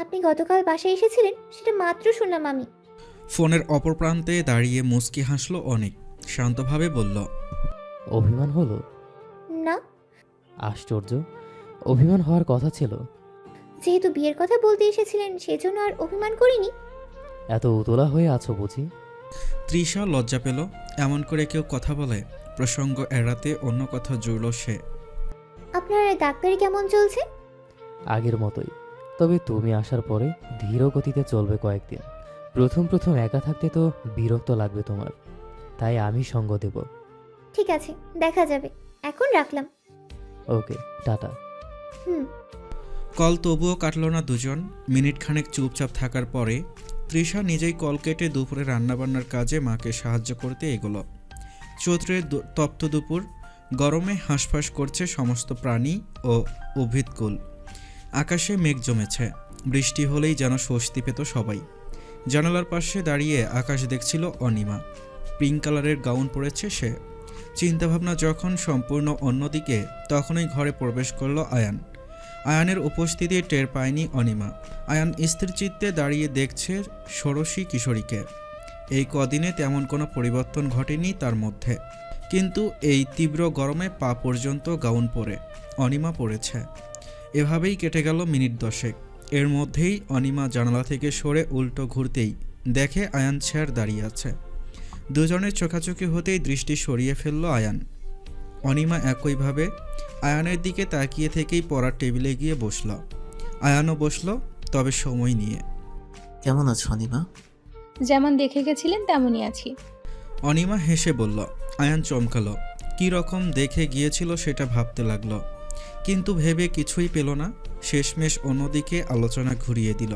আপনি গতকাল বাসায় এসেছিলেন সেটা মাত্র শুনলাম আমি। ফোনের অপর প্রান্তে দাঁড়িয়ে মুচকি হাসল অনেক, শান্তভাবে বলল, অভিমান হলো? না, আশ্চর্য, অভিমান হওয়ার কথা ছিল। যেহেতু বিয়ের কথা বলতে এসেছিলেন সেজন্য আর অভিমান করিনি। এত উতলা হয়ে আছো বুঝি? তৃষা লজ্জা পেল। এমন করে কেউ কথা বলে? প্রসঙ্গ এড়াতে অন্য কথা জুড়ল সে। আপনার ডাক্তারি কেমন চলছে? আগের মতোই, তবে তুমি আসার পরে ধীর গতিতে চলবে কয়েকদিন। প্রথম প্রথম একা থাকতে তো বিরক্ত লাগবে তোমার, তাই আমি সঙ্গ দেব। ঠিক আছে, দেখা যাবে। এখন রাখলাম। ওকে, টাটা। হুম। কল তবুও কাটল না দুজন। মিনিট খানেক চুপচাপ থাকার পরে তৃষা নিজেই কল কেটে দুপুরে রান্নাবান্নার কাজে মাকে সাহায্য করতে এগোলো। চৈত্রের তপ্ত দুপুর, গরমে হাঁসফাঁস করছে সমস্ত প্রাণী ও উদ্ভিদকুল। আকাশে মেঘ জমেছে, বৃষ্টি হলেই যেন স্বস্তি পেত সবাই। জানালার পাশে দাঁড়িয়ে আকাশ দেখছিল অনিমা। পিঙ্ক কালারের গাউন পরেছে সে। চিন্তাভাবনা যখন সম্পূর্ণ অন্যদিকে, তখনই ঘরে প্রবেশ করল আয়ান। আয়ানের উপস্থিতি টের পায়নি অনিমা। আয়ান স্থিরচিত্তে দাঁড়িয়ে দেখছে ষোড়শী কিশোরীকে। এই কদিনে তেমন কোনো পরিবর্তন ঘটেনি তার মধ্যে, কিন্তু এই তীব্র গরমে পা পর্যন্ত গাউন পরে অনিমা পড়েছে। এভাবেই কেটে গেল মিনিট 10। এর মধ্যেই অনিমা জানালা থেকে সরে উল্টো ঘুরতেই দেখে আয়ান স্যার দাঁড়িয়ে আছে। দুজনের চোখাচোখি হতেই দৃষ্টি সরিয়ে ফেলল আয়ান। অনিমা একইভাবে আয়ানের দিকে তাকিয়ে থেকেই পড়ার টেবিলে গিয়ে বসল। আয়ানও বসল, তবে সময় নিয়ে। কেমন আছো অনিমা? যেমন দেখে গেছিলেন তেমনই আছি। অনিমা হেসে বলল। আয়ান চমকালো। কী রকম দেখে গিয়েছিল সেটা ভাবতে লাগলো, কিন্তু ভেবে কিছুই পেল না। শেষমেশ অন্যদিকে আলোচনা ঘুরিয়ে দিল।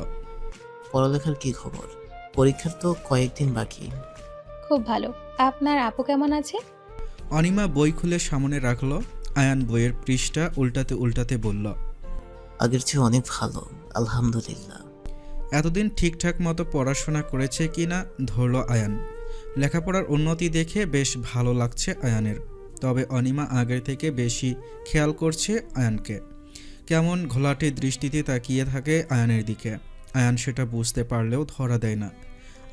পড়ালেখার কি খবর? পরীক্ষার তো কয়েকদিন বাকি। খুব ভালো। আপনার আপু কেমন আছে? অনিমা বই খুলে সামনে রাখল। আয়ান বইয়ের পৃষ্ঠা উল্টাতে উল্টাতে বলল, আগের চেয়ে অনেক ভালো, আলহামদুলিল্লাহ। এতদিন ঠিকঠাক মতো পড়াশোনা করেছে কি না ধরল আয়ান। লেখাপড়ার উন্নতি দেখে বেশ ভালো লাগছে আয়ানের। তবে অনিমা আগের থেকে বেশি খেয়াল করছে আয়ানকে। কেমন ঘোলাটে দৃষ্টিতে তাকিয়ে থাকে আয়ানের দিকে। আয়ান সেটা বুঝতে পারলেও ধরা দেয় না।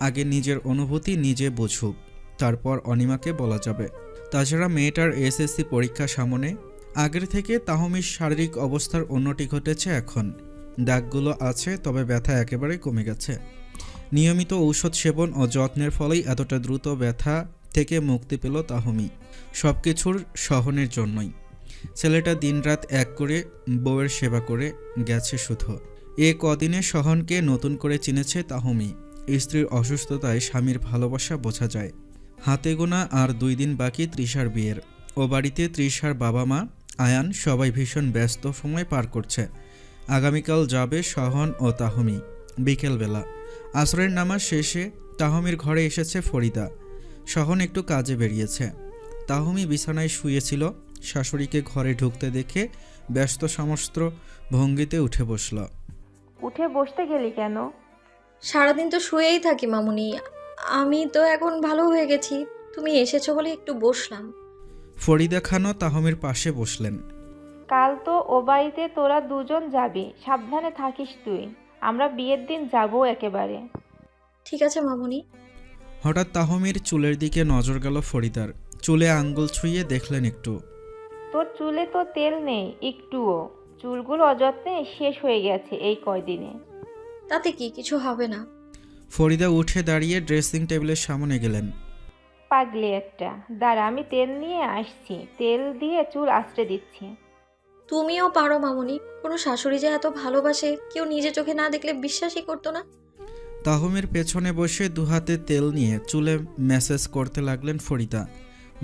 আগে নিজের অনুভূতি নিজে বুঝুক, তারপর অনিমাকে বলা যাবে। তাছাড়া মেয়েটার এসএসসি পরীক্ষা সামনে। আগের থেকে তাহমির শারীরিক অবস্থার উন্নতি ঘটেছে এখন। দাগগুলো আছে, তবে ব্যথা একেবারে কমে গেছে। নিয়মিত ঔষধ সেবন ও যত্নের ফলেই এতটা দ্রুত ব্যথা থেকে মুক্তি পেল তাহমি। সব কিছুর সহনের জন্যই। ছেলেটা দিনরাত এক করে বউয়ের সেবা করে গেছে শুধু। এ কদিনে সহনকে নতুন করে চিনেছে তাহমি। স্ত্রীর অসুস্থতায় স্বামীর ভালোবাসা বোঝা যায়। হাতে গোনা আর 2 দিন বাকি তৃষার বিয়ের। ও বাড়িতে তৃষার বাবা মা, আয়ান সবাই ভীষণ ব্যস্ত সময় পার করছে। আগামীকাল যাবে সহন ও তাহমি বিকেলবেলা। আসরের নামাজ শেষে তাহমির ঘরে এসেছে ফরিদা। সহন একটু কাজে বেরিয়েছে। তাহমি বিছানায় শুয়েছিল। শাশুড়িকে ঘরে ঢুকতে দেখে ব্যস্ত সমস্ত ভঙ্গিতে উঠে বসল। উঠে বসতে গেলি কেন? সারাদিন তো শুয়েই থাকি মামুনি। আমি তো এখন ভালো হয়ে গেছি, তুমি এসেছো বলে একটু বসলাম। ফরিদা খানও তাহমির পাশে বসলেন। কাল তো ও বাড়িতে তোরা দুজন যাবি, সাবধানে থাকিস তুই। আমরা বিয়ের দিন যাবো একেবারে। ঠিক আছে মামুনি। হঠাৎ তাহমির চুলের দিকে নজর গেল ফরিদার। চুলে আঙ্গুল ছুঁয়ে দেখলেন একটু। তোর চুলে তো তেল নেই একটুও। চুলগুলো অযত্নে শেষ হয়ে গেছে এই কয়দিনে। তাতে কি, কিছু হবে না। ফরিদা উঠে দাঁড়িয়ে ড্রেসিং টেবিলের সামনে গেলেন। পাগলি একটা, দাঁড়া আমি তেল নিয়ে আসছি। তেল দিয়ে চুল আঁচড়ে দিচ্ছি। তুমিও পারো মামুনি। কোনো শাশুড়ি যে এত ভালোবাসে কেউ নিজে চোখে না দেখলে বিশ্বাসই করতো না। তাহমির পেছনে বসে দুহাতে তেল নিয়ে চুলে ম্যাসেজ করতে লাগলেন ফরিদা।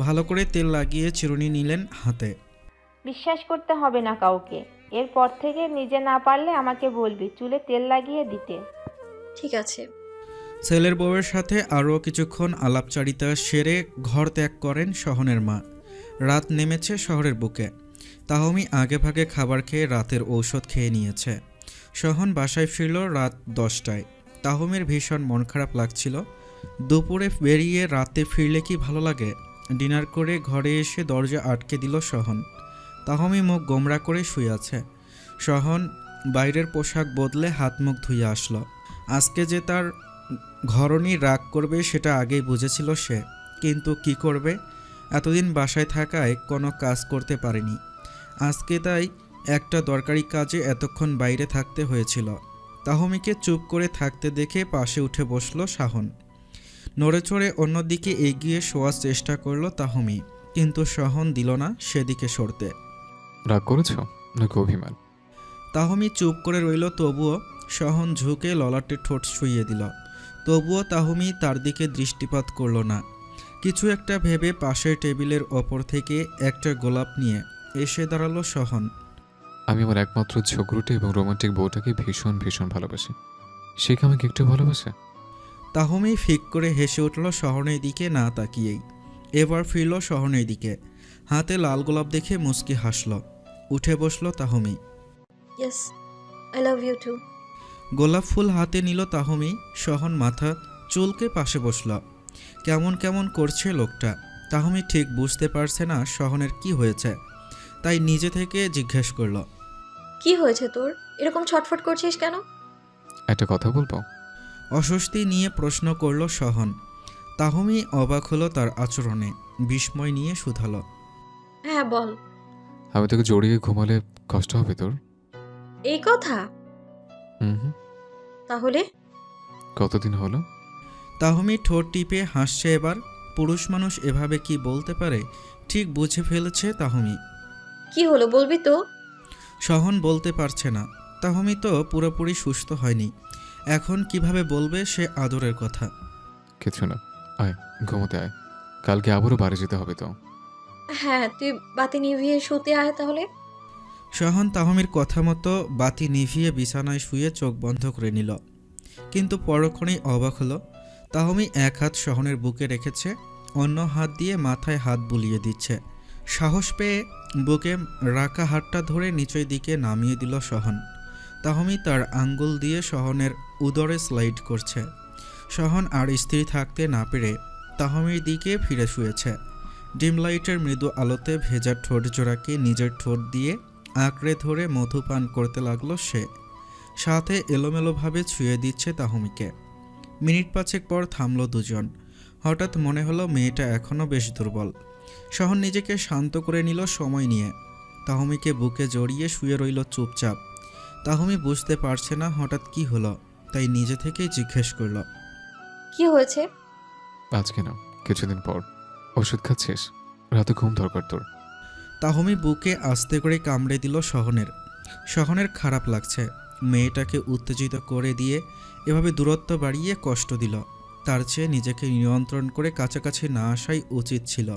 ভালো করে তেল লাগিয়ে চিরুনি নিলেন হাতে। বিশ্বাস করতে হবে না কাউকে। এরপর থেকে নিজে না পারলে আমাকে বলবি চুলে তেল লাগিয়ে দিতে। ঠিক আছে। ছেলের বউয়ের সাথে আরও কিছুক্ষণ আলাপচারিতা সেরে ঘর ত্যাগ করেন সহনের মা। রাত নেমেছে শহরের বুকে। তাহমি আগেভাগে খাবার খেয়ে রাতের ঔষধ খেয়ে নিয়েছে। সহন বাসায় ফিরল রাত 10টায়। তাহমির ভীষণ মন খারাপ লাগছিল। দুপুরে বেরিয়ে রাতে ফিরলে কি ভালো লাগে। ডিনার করে ঘরে এসে দরজা আটকে দিল সহন। তাহমি মুখ গোমরা করে শুয়ে আছে। সহন বাইরের পোশাক বদলে হাত মুখ ধুয়ে আসলো। আজকে যে তার ঘরণী রাগ করবে সেটা আগেই বুঝেছিল সে, কিন্তু কি করবে, এতদিন বাসায় থাকায় কোনো কাজ করতে পারেনি। আজকে তাই একটা দরকারি কাজে এতক্ষণ বাইরে থাকতে হয়েছিল। তাহমিকে চুপ করে থাকতে দেখে পাশে উঠে বসলো শাহন। নড়েচড়ে অন্যদিকে এগিয়ে শোয়ার চেষ্টা করলো তাহমি, কিন্তু সহন দিল না সেদিকে সরতে। রাগ করেছ নাকি অভিমান? তাহমি চুপ করে রইল, তবুও সহন ঝুঁকে ললাটে ঠোঁট শুইয়ে দিল। তবুও তাহমি তার দিকে দৃষ্টিপাত করল না। কিছু একটা ভেবে পাশের টেবিলের ওপর থেকে একটা গোলাপ নিয়ে এসে দাঁড়ালো সহন। আমি আমার একমাত্র ঝগড়ুটে এবং রোমান্টিক বউটাকে ভীষণ ভীষণ ভালোবাসি। সে কি আমাকে একটু ভালোবাসে? তাহমি ফিক করে হেসে উঠল সহনের দিকে না তাকিয়েই। এবার ফিরল সহনের দিকে, হাতে লাল গোলাপ দেখে মুচকি হাসল। উঠে বসল Tahmi. Yes, I love you too. গোলাপ ফুল হাতে নিল তাহমি। সহন মাথা চুলকে পাশে বসল। কেমন কেমন করছে লোকটা। তাহমি ঠিক বুঝতে পারছে না সহনের কি হয়েছে, তাই নিজে থেকে জিজ্ঞেস করল, কি হয়েছে তোর? এরকম ছটফট করছিস কেন? একটা কথা বলবো? অস্বস্তি নিয়ে প্রশ্ন করল সহন। তাহমি অবাক হলো তার আচরণে, বিস্ময় নিয়ে শুধালো, হ্যাঁ বল। আমি তোকে জড়িয়ে ঘুমালে কষ্ট হবে তোর? এই কথা? হুম। তাহলে? কতদিন হলো? তাহমি ঠোঁট টিপে হাসছে এবার। পুরুষ মানুষ এভাবে কি বলতে পারে, ঠিক বুঝে ফেলেছে তাহমি। কি হলো বলবি তো? সহন বলতে পারছে না। তাহমি তো পুরোপুরি সুস্থ হয়নি, এখন কিভাবে বলবে সে আদরের কথা। কিছু না, আয় ঘুমোতে আয়, কালকে আবারও বাড়ি যেতে হবে তো। হ্যাঁ, তুই বাতি নিভিয়ে শুতে আয় তাহলে। সহন তাহমির কথা মতো বাতি নিভিয়ে বিছানায় শুয়ে চোখ বন্ধ করে নিল, কিন্তু পরক্ষণেই অবাক হলো। তাহমি এক হাত সহনের বুকে রেখেছে, অন্য হাত দিয়ে মাথায় হাত বুলিয়ে দিচ্ছে। সাহস পেয়ে বুকে রাখা হাতটা ধরে নিচের দিকে নামিয়ে দিল সহন। তাহমি তার আঙ্গুল দিয়ে সহনের উদরে স্লাইড করছে। সহন আর স্থির থাকতে না পেরে তাহমির দিকে ফিরে শুয়েছে। ডিম লাইটের মৃদু আলোতে ভেজা ঠোঁট জোড়াকে নিজের ঠোঁট দিয়ে আঁকড়ে ধরে মধু পান করতে লাগলো সে। সাথে এলোমেলোভাবে ছুঁয়ে দিচ্ছে তাহমিকে। মিনিট পাঁচেক পর থামল দুজন। হঠাৎ মনে হলো মেয়েটা এখনও বেশ দুর্বল। সহন নিজেকে শান্ত করে নিল সময় নিয়ে। তাহমিকে বুকে জড়িয়ে শুয়ে রইল চুপচাপ। তাহমি বুঝতে পারছে না হঠাৎ কি হলো, তাই নিজে থেকেই জিজ্ঞেস করল, কি হয়েছে? আজকে না, কিছুদিন পর। ওষুধ খাচ্ছিস? রাতে ঘুম দরকার তোর। তাহমি বুকে আস্তে করে কামড়ে দিল সহনের। সহনের খারাপ লাগছে, মেয়েটাকে উত্তেজিত করে দিয়ে এভাবে দূরত্ব বাড়িয়ে কষ্ট দিল। তার চেয়ে নিজেকে নিয়ন্ত্রণ করে কাছাকাছি না আসাই উচিত ছিল।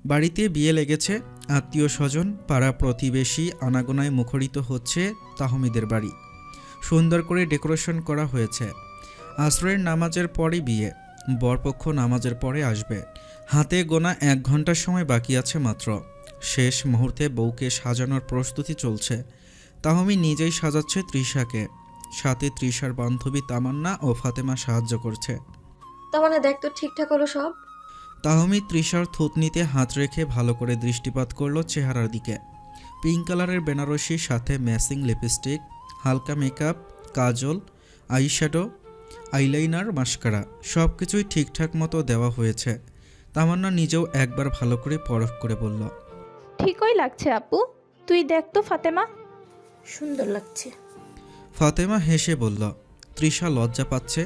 বাড়িতে বিয়ে লেগেছে, আত্মীয় স্বজন পাড়া প্রতিবেশী আনাগোনায় মুখরিত হচ্ছে তাহমিদের বাড়ি। সুন্দর করে ডেকোরেশন করা হয়েছে। আসরের নামাজের পরই বিয়ে, বরপক্ষ নামাজের পরে আসবে। হাতে গোনা 1 ঘন্টার সময় বাকি আছে মাত্র। শেষ মুহূর্তে বউকে সাজানোর প্রস্তুতি চলছে। তাহমি নিজেই সাজাচ্ছে তৃষাকে, সাথে তৃষার বান্ধবী তামান্না ও ফাতেমা সাহায্য করছে। তামান্না দেখ তো ঠিকঠাক হলো সব? তাহমি তৃষার থুতনিতে হাত রেখে ভালো করে দৃষ্টিপাত করলো চেহারার দিকে। পিঙ্ক কালারের বেনারসির সাথে ম্যাচিং লিপস্টিক, হালকা মেকআপ, কাজল, আইশ্যাডো, আইলাইনার, মাস্কারা সব কিছুই ঠিকঠাক মতো দেওয়া হয়েছে। তামান্না নিজেও একবার ভালো করে পরখ করে বলল, ঠিকই লাগছে আপু, তুই দেখ তো ফাতেমা। সুন্দর লাগছে। ফাতেমা হেসে বলল। তৃষা লজ্জা পাচ্ছে।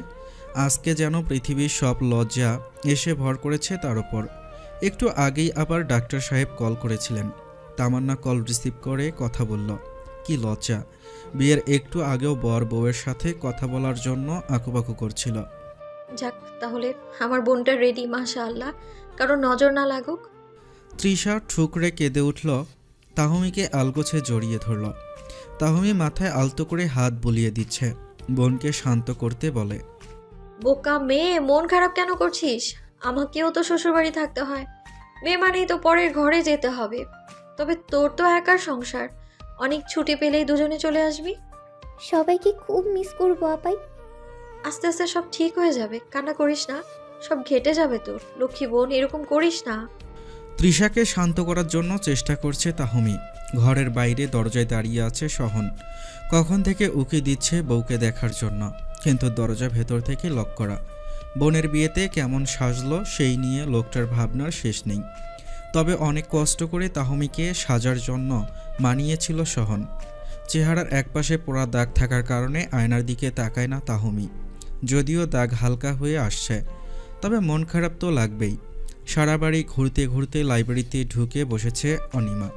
আজকে যেন পৃথিবীর সব লজ্জা এসে ভর করেছে তার ওপর। একটু আগেই আবার ডাক্তার সাহেব কল করেছিলেন। তামান্না কল রিসিভ করে কথা বলল। কি লজ্জা, বিয়ের একটু আগেও বর বউয়ের সাথে কথা বলার জন্য আঁকুবাকু করছিল। যাক, তাহলে আমার বোনটা রেডি, মাশাআল্লাহ, কারো নজর না লাগুক। তৃষা ঠুকরে কেঁদে উঠল, তাহমিকে আলগোছে জড়িয়ে ধরল। তাহমি মাথায় আলতো করে হাত বুলিয়ে দিচ্ছে, বোনকে শান্ত করতে বলে, বোকা মেয়ে, মন খারাপ কেন করছিস? আমাকেও তো শ্বশুরবাড়ি থাকতে হয়। মেয়ে মানেই তো পরের ঘরে যেতে হবে। তবে তোর তো একার সংসার, অনেক ছুটি পেলেই দুজনে চলে আসবি। সবাইকে খুব মিস করবো আপাই। আস্তে আস্তে সব ঠিক হয়ে যাবে, কান্না করিস না, সব ঘেটে যাবে তোর। লক্ষ্মী বোন, এরকম করিস না। তৃষাকে শান্ত করার জন্য চেষ্টা করছে তাহমি, ঘরের বাইরে দরজায় দাঁড়িয়ে আছে সহন। কখন থেকে উকি দিচ্ছে বউকে দেখার জন্য, কিন্তু দরজা ভেতর থেকে লক করা। বোনের বিয়েতে কেমন সাজলো সেই নিয়ে লোকটার ভাবনার শেষ নেই। তবে অনেক কষ্ট করে তাহমিকে সাজার জন্য মানিয়েছিল সহন। চেহারার একপাশে পোড়া দাগ থাকার কারণে আয়নার দিকে তাকায় না তাহমি, যদিও দাগ হালকা হয়ে আসছে। তবে মন খারাপ তো লাগবেই। সারা বাড়ি ঘুরতে ঘুরতে লাইব্রেরিতে ঢুকে বসেছে অনিমা।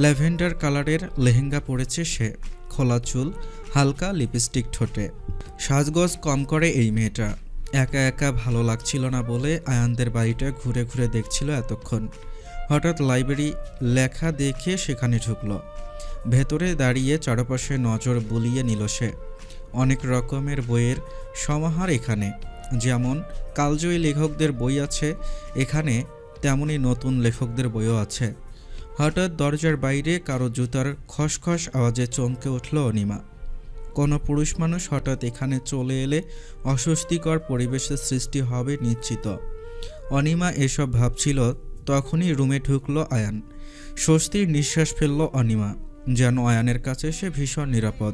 ল্যাভেন্ডার কালারের লেহেঙ্গা পরেছে সে, খোলা চুল, হালকা লিপস্টিক ঠোঁটে। সাজগোজ কম করে এই মেয়েটা। একা একা ভালো লাগছিল না বলে আয়ানদের বাড়িটা ঘুরে ঘুরে দেখছিল এতক্ষণ। হঠাৎ লাইব্রেরি লেখা দেখে সেখানে ঢুকলো। ভেতরে দাঁড়িয়ে চারপাশে নজর বুলিয়ে নিল সে। অনেক রকমের বইয়ের সমাহার এখানে। যেমন কালজয়ী লেখকদের বই আছে এখানে, তেমনি নতুন লেখকদের বইও আছে। হঠাৎ দরজার বাইরে কারো জুতার খসখস আওয়াজে চমকে উঠল অনিমা। কোনো পুরুষ মানুষ হঠাৎ এখানে চলে এলে অস্বস্তিকর পরিবেশের সৃষ্টি হবে নিশ্চিত। অনিমা এসব ভাবছিল, তখনই রুমে ঢুকলো আয়ান। স্বস্তির নিঃশ্বাস ফেলল অনিমা, যেন আয়ানের কাছে সে ভীষণ নিরাপদ।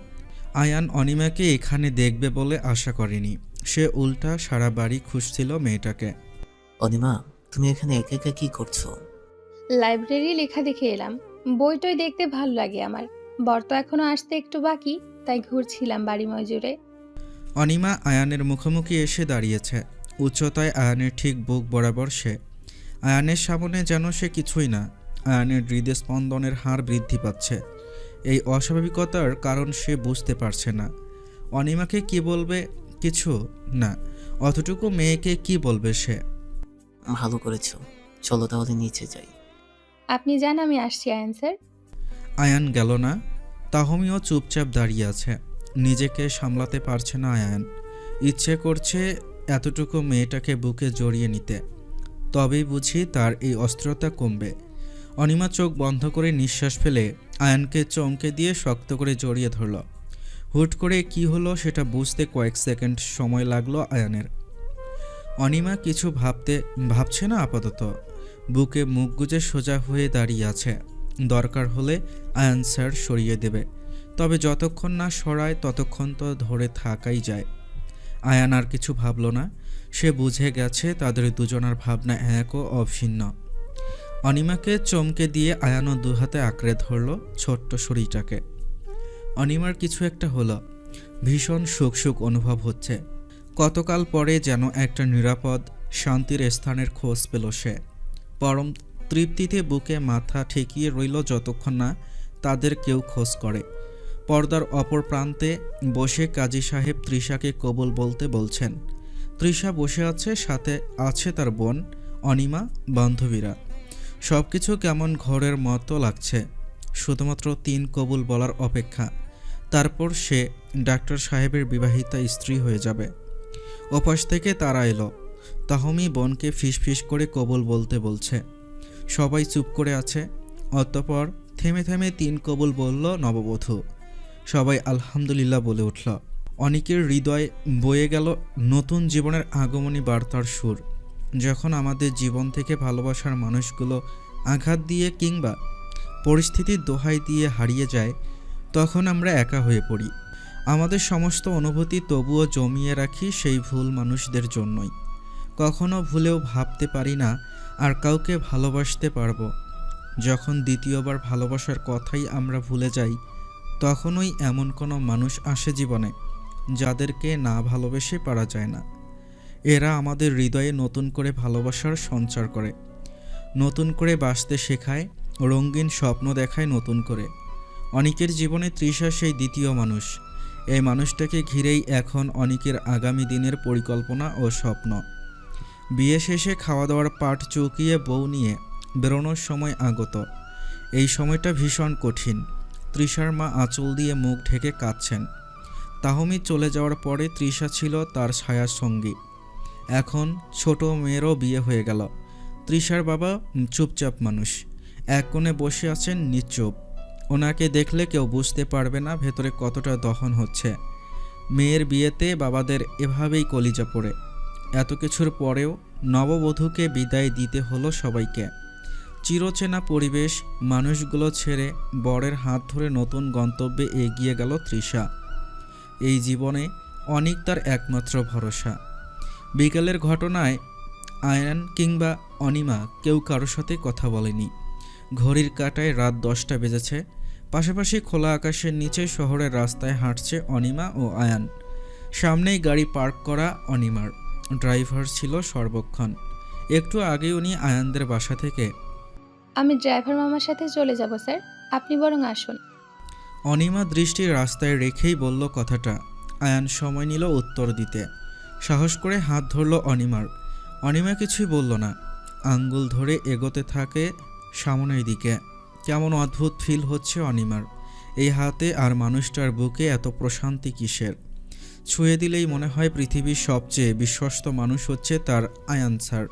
আয়ান অনিমাকে এখানে দেখবে বলে আশা করেনি। সে উল্টা সারা বাড়ি খুঁজছিল মেয়েটাকে। অনিমা, তুমি এখানে একা একা কি করছো? লাইব্রেরি লেখা দেখে এলাম। বইটই দেখতে ভালো লাগে আমার। বর তো এখনো আসতে একটু বাকি, তাই ঘুরছিলাম বাড়িময় জুড়ে। অনিমা আয়ানের মুখোমুখি এসে দাঁড়িয়েছে। উচ্চতায় আয়ানের ঠিক বুক বরাবর সে। আয়ানের সামনে যেন সে কিছুই না। আয়ানের হৃদস্পন্দনের হার বৃদ্ধি পাচ্ছে। এই অস্বাভাবিকতার কারণ সে বুঝতে পারছে না। অনিমাকে কি বলবে? কিছু না। অতটুকু মেয়েকে কি বলবে সে? ভালো করেছো, চলো তাহলে নিচে যাই। আপনি যান, আমি আসছি আয়ান স্যার। আয়ান গেল না। তাহমিও চুপচাপ দাঁড়িয়ে আছে। নিজেকে সামলাতে পারছে না আয়ান। ইচ্ছে করছে এতটুকু মেয়েটাকে বুকে জড়িয়ে নিতে, তবেই বুঝি তার এই অস্থিরতা কমবে। অনিমা চোখ বন্ধ করে নিঃশ্বাস ফেলে আয়ানকে চমকে দিয়ে শক্ত করে জড়িয়ে ধরল। হুট করে কি হলো সেটা বুঝতে কয়েক সেকেন্ড সময় লাগলো আয়ানের। অনিমা কিছু ভাবছে না আপাতত। বুকে মুখ গুজে সোজা হয়ে দাঁড়িয়ে আছে। দরকার হলে আয়ান স্যার সরিয়ে দেবে, তবে যতক্ষণ না সরায় ততক্ষণ তো ধরে থাকাই যায়। আয়ান আর কিছু ভাবল না। সে বুঝে গেছে তাদের দুজনার ভাবনা এক ও অভিন্ন। অনিমাকে চমকে দিয়ে আয়ানও দুহাতে আঁকড়ে ধরল ছোট্ট শরীরটাকে। অনিমার কিছু একটা হলো। ভীষণ সুখ সুখ অনুভব হচ্ছে। কতকাল পরে যেন একটা নিরাপদ শান্তির স্থানের খোঁজ পেল সে। পরম তৃপ্তিতে বুকে মাথা ঠেকিয়ে রইল যতক্ষণ না তাদের কেউ খোঁজ করে। পর্দার অপর প্রান্তে বসে কাজী সাহেব তৃষাকে কবুল বলতে বলছেন। তৃষা বসে আছে, সাথে আছে তার বোন, অনিমা, বান্ধবীরা। সব কিছু কেমন ঘরের মতো লাগছে। শুধুমাত্র 3 কবুল বলার অপেক্ষা, তারপর সে ডাক্তার সাহেবের বিবাহিতা স্ত্রী হয়ে যাবে। ওপাশ থেকে তারা এলো। তাহমি বোনকে ফিসফিস করে কবুল বলতে বলছে। সবাই চুপ করে আছে। অতঃপর থেমে থেমে 3 কবুল বলল নববধূ। সবাই আলহামদুলিল্লাহ বলে উঠল। অনেকের হৃদয় বয়ে গেল নতুন জীবনের আগমনী বার্তার সুর। যখন আমাদের জীবন থেকে ভালোবাসার মানুষগুলো আঘাত দিয়ে কিংবা পরিস্থিতির দোহাই দিয়ে হারিয়ে যায়, তখন আমরা একা হয়ে পড়ি। আমাদের সমস্ত অনুভূতি তবুও জমিয়ে রাখি সেই ভুল মানুষদের জন্যই। কখনো ভুলেও ভাবতে পারি না আর কাউকে ভালোবাসতে পারবো। যখন দ্বিতীয়বার ভালোবাসার কথাই আমরা ভুলে যাই, তখনই এমন কোনো মানুষ আসে জীবনে যাদেরকে না ভালোবেসে পারা যায় না। এরা আমাদের হৃদয়ে নতুন করে ভালোবাসার সঞ্চার করে, নতুন করে বাঁচতে শেখায়, রঙিন স্বপ্ন দেখায় নতুন করে। অনেকের জীবনে তৃষা সেই দ্বিতীয় মানুষ। এই মানুষটাকে ঘিরেই এখন অনেকের আগামী দিনের পরিকল্পনা ও স্বপ্ন। বিয়ে শেষে খাওয়া দাওয়ার পাট চৌকিয়ে বউ নিয়ে বেরোনোর সময় আগত। এই সময়টা ভীষণ কঠিন। তৃষার মা আঁচল দিয়ে মুখ ঢেকে কাঁদছেন। তাহমি চলে যাওয়ার পরে তৃষা ছিল তার ছায়ার সঙ্গী। এখন ছোট মেয়েরও বিয়ে হয়ে গেল। তৃষার বাবা চুপচাপ মানুষ, এক কোণে বসে আছেন নিশ্চুপ। ওনাকে দেখলে কেউ বুঝতে পারবে না ভেতরে কতটা দহন হচ্ছে। মেয়ের বিয়েতে বাবাদের এভাবেই কলিজা পড়ে। এত কিছুর পরেও নববধূকে বিদায় দিতে হলো সবাইকে। চিরচেনা পরিবেশ, মানুষগুলো ছেড়ে বরের হাত ধরে নতুন গন্তব্যে এগিয়ে গেল তৃষা। এই জীবনে অনিক তার একমাত্র ভরসা। বিকেলের ঘটনায় আয়ান কিংবা অনিমা কেউ কারোর সাথে কথা বলেনি। ঘড়ির কাঁটায় রাত 10টা বেজেছে। পাশাপাশি খোলা আকাশের নিচে শহরের রাস্তায় হাঁটছে অনিমা ও আয়ান। সামনেই গাড়ি পার্ক করা অনিমার। ড্রাইভার ছিল সর্বক্ষণ। একটু আগে উনি আয়ানদের বাসা থেকে আমি ড্রাইভার মামার সাথে চলে যাব স্যার, আপনি বরং আসুন। অনিমা দৃষ্টি রাস্তায় রেখেই বলল কথাটা। আয়ান সময় নিল উত্তর দিতে। সাহস করে হাত ধরল অনিমার। অনিমা কিছুই বলল না, আঙ্গুল ধরে এগোতে থাকে সামনের দিকে। কেমন অদ্ভুত ফিল হচ্ছে অনিমার। এই হাতে আর মানুষটার বুকে এত প্রশান্তি কিসের? ছুঁয়ে দিলেই মনে হয় পৃথিবীর সবচেয়ে বিশ্বস্ত মানুষ হচ্ছে তার আয়ান স্যার।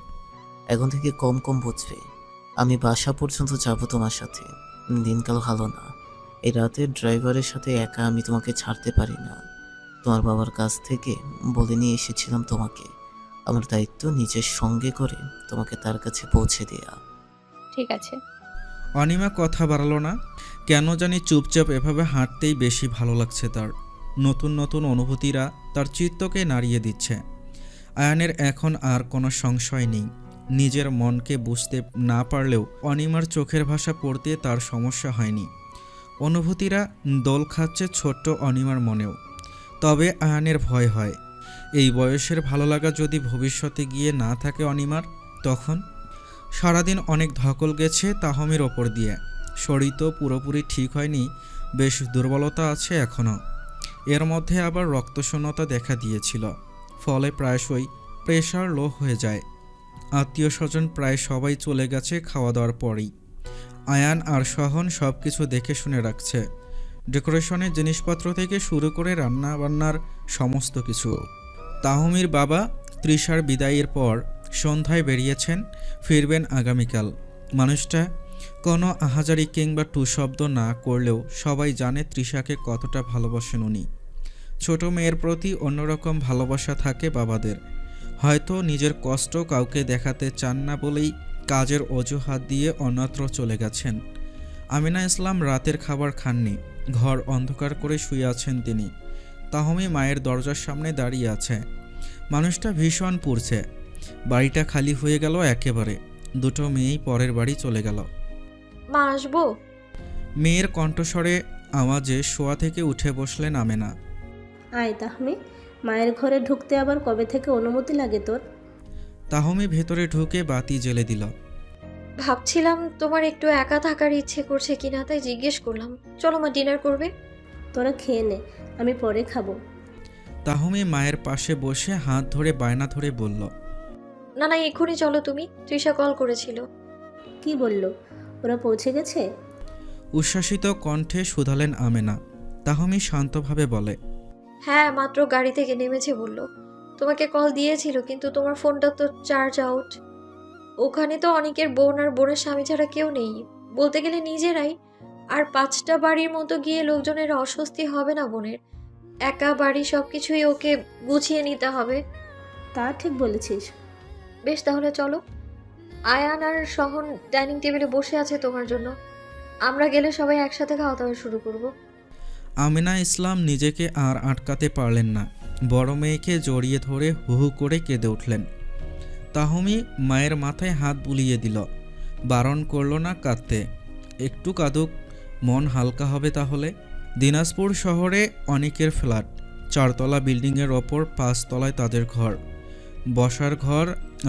এখন থেকে কম কম বুঝবে। আমি বাসা পর্যন্ত যাব তোমার সাথে। দিনকাল ভালো না। এই রাতে ড্রাইভারের সাথে একা আমি তোমাকে ছাড়তে পারি না। তোমার বাবার কাছ থেকে বলে নিয়ে এসেছিলাম তোমাকে। আমার দায়িত্ব নিজের সঙ্গে করে তোমাকে তার কাছে পৌঁছে দেয়া। ঠিক আছে। অনিমা কথা বাড়ালো না। কেন জানি চুপচাপ এভাবে হাঁটতেই বেশি ভালো লাগছে তার। নতুন নতুন অনুভূতিরা তার চিত্তকে নাড়িয়ে দিচ্ছে। আয়ানের এখন আর কোনো সংশয় নেই। নিজের মনকে বুঝতে না পারলেও অনিমার চোখের ভাষা পড়তে তার সমস্যা হয়নি। অনুভূতিরা দোল খাচ্ছে ছোট্ট অনিমার মনেও। তবে আয়ানের ভয় হয়, এই বয়সের ভালো লাগা যদি ভবিষ্যতে গিয়ে না থাকে অনিমার, তখন। সারাদিন অনেক ধকল গেছে তাহমির ওপর দিয়ে। শরীর তো পুরোপুরি ঠিক হয়নি, বেশ দুর্বলতা আছে এখনও। এর মধ্যে আবার রক্তশূন্যতা দেখা দিয়েছিল, ফলে প্রায়শই প্রেশার লো হয়ে যায়। আত্মীয় স্বজন প্রায় সবাই চলে গেছে খাওয়া দাওয়ার পরেই। আয়ান আর সহন সব কিছু দেখে শুনে রাখছে, ডেকোরেশনের জিনিসপত্র থেকে শুরু করে রান্না বান্নার সমস্ত কিছু। তাহমির বাবা তৃষার বিদায়ের পর সন্ধ্যায় বেরিয়েছেন, ফিরবেন আগামীকাল। মানুষটা কোনো আহাজারি কিংবা টু শব্দ না করলেও সবাই জানে তৃষাকে কতটা ভালোবাসেন উনি। ছোট মেয়ের প্রতি অন্যরকম ভালোবাসা থাকে বাবাদের। হয়তো নিজের কষ্ট কাউকে দেখাতে চান না বলেই কাজের অজুহাত দিয়ে অন্যত্র চলে গেছেন। আমিনা ইসলাম রাতের খাবার খাননি, ঘর অন্ধকার করে শুয়ে আছেন তিনি। তাহমি মায়ের দরজার সামনে দাঁড়িয়ে আছে। মানুষটা ভীষণ পুড়ছে। বাড়িটা খালি হয়ে গেল একেবারে। দুটো মেয়েই পরের বাড়ি চলে গেল। মা আসবো? মেয়ের কণ্ঠস্বরে আওয়াজে শোয়া থেকে উঠে বসলেন আমেনা। আয় তাহমি, মায়ের ঘরে ঢুকতে আবার কবে থেকে অনুমতি লাগে তোর? তাহমি ভেতরে ঢুকে বাতি জ্বেলে দিল। ভাবছিলাম তোমার একটু একা থাকার ইচ্ছে করছে কিনা, তাই জিজ্ঞেস করলাম। চলো মা, ডিনার করবে? তোরা খেয়ে নে, আমি পরে খাবো। তাহমি মায়ের পাশে বসে হাত ধরে বায়না ধরে বলল, না না, এক্ষুনি চলো তুমি। তৃষা কল করেছিল। কি বললো? ওরা পৌঁছে গেছে? উচ্ছ্বাসিত কণ্ঠে শুধালেন আমেনা। তাহমি শান্তভাবে বলে, হ্যাঁ, মাত্র গাড়ি থেকে নেমেছে বলল। তোমাকে কল দিয়েছিল, কিন্তু তোমার ফোনটা তো চার্জ আউট। ওখানে তো অনেকের বোন আর বোনের স্বামী ছাড়া কেউ নেই, বলতে গেলে নিজেরাই। আর 5টা বাড়ির মতো গিয়ে লোকজনের অস্বস্তি হবে না বোনের? একা বাড়ি, সবকিছুই ওকে গুছিয়ে নিতে হবে। তা ঠিক বলেছিস। বেশ, তাহলে চলো। আয়ান আর সহন ডাইনিং টেবিলে বসে আছে তোমার জন্য। আমরা গেলে সবাই একসাথে খাওয়া দাওয়া শুরু করব। আমিনা ইসলাম নিজেকে আর আটকাতে পারলেন না। বড় মেয়েকে জড়িয়ে ধরে হু হু করে কেঁদে উঠলেন। তাহমি মায়ের মাথায় হাত বুলিয়ে দিল, বারণ করল না কাঁদতে। একটু কাঁদুক, মন হালকা হবে তাহলে। দিনাজপুর শহরে অনেকের ফ্ল্যাট, 4তলা বিল্ডিংয়ের ওপর 5 তলায় তাদের ঘর। বসার ঘর,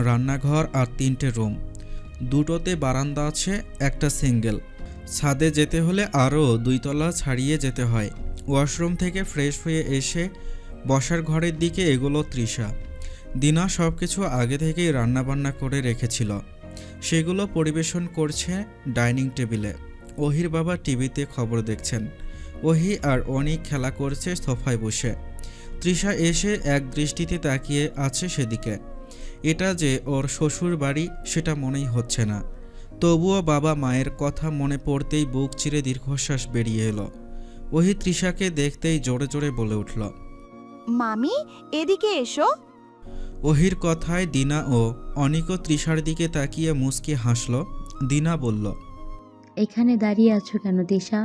রান্নাঘর আর 3টে রুম। দুটোতে বারান্দা আছে, একটা সিঙ্গেল। ছাদে যেতে হলে আরও 2 তলা ছাড়িয়ে যেতে হয়। ওয়াশরুম থেকে ফ্রেশ হয়ে এসে বসার ঘরের দিকে এগোলো তৃষা। দিনা সব কিছু আগে থেকেই রান্নাবান্না করে রেখেছিল, সেগুলো পরিবেশন করছে ডাইনিং টেবিলে। ওহির বাবা টিভিতে খবর দেখছেন। ওহি আর অনিক খেলা করছে সোফায় বসে। তৃষা এসে এক দৃষ্টিতে তাকিয়ে আছে সেদিকে। এটা যে ওর শ্বশুর বাড়ি সেটা মনেই হচ্ছে না। তবুও বাবা মায়ের কথা মনে পড়তেই বুক চিরে দীর্ঘশ্বাস বেরিয়ে এলো। ওহি তৃষাকে দেখতেই জোরে জোরে বলে উঠল, মামি এদিকে এসো। ওহির কথায় দিনা ও অনিকও তৃষার দিকে তাকিয়ে মুচকি হাসল। দিনা বলল, এখানে দাঁড়িয়ে আছো কেন দিশা?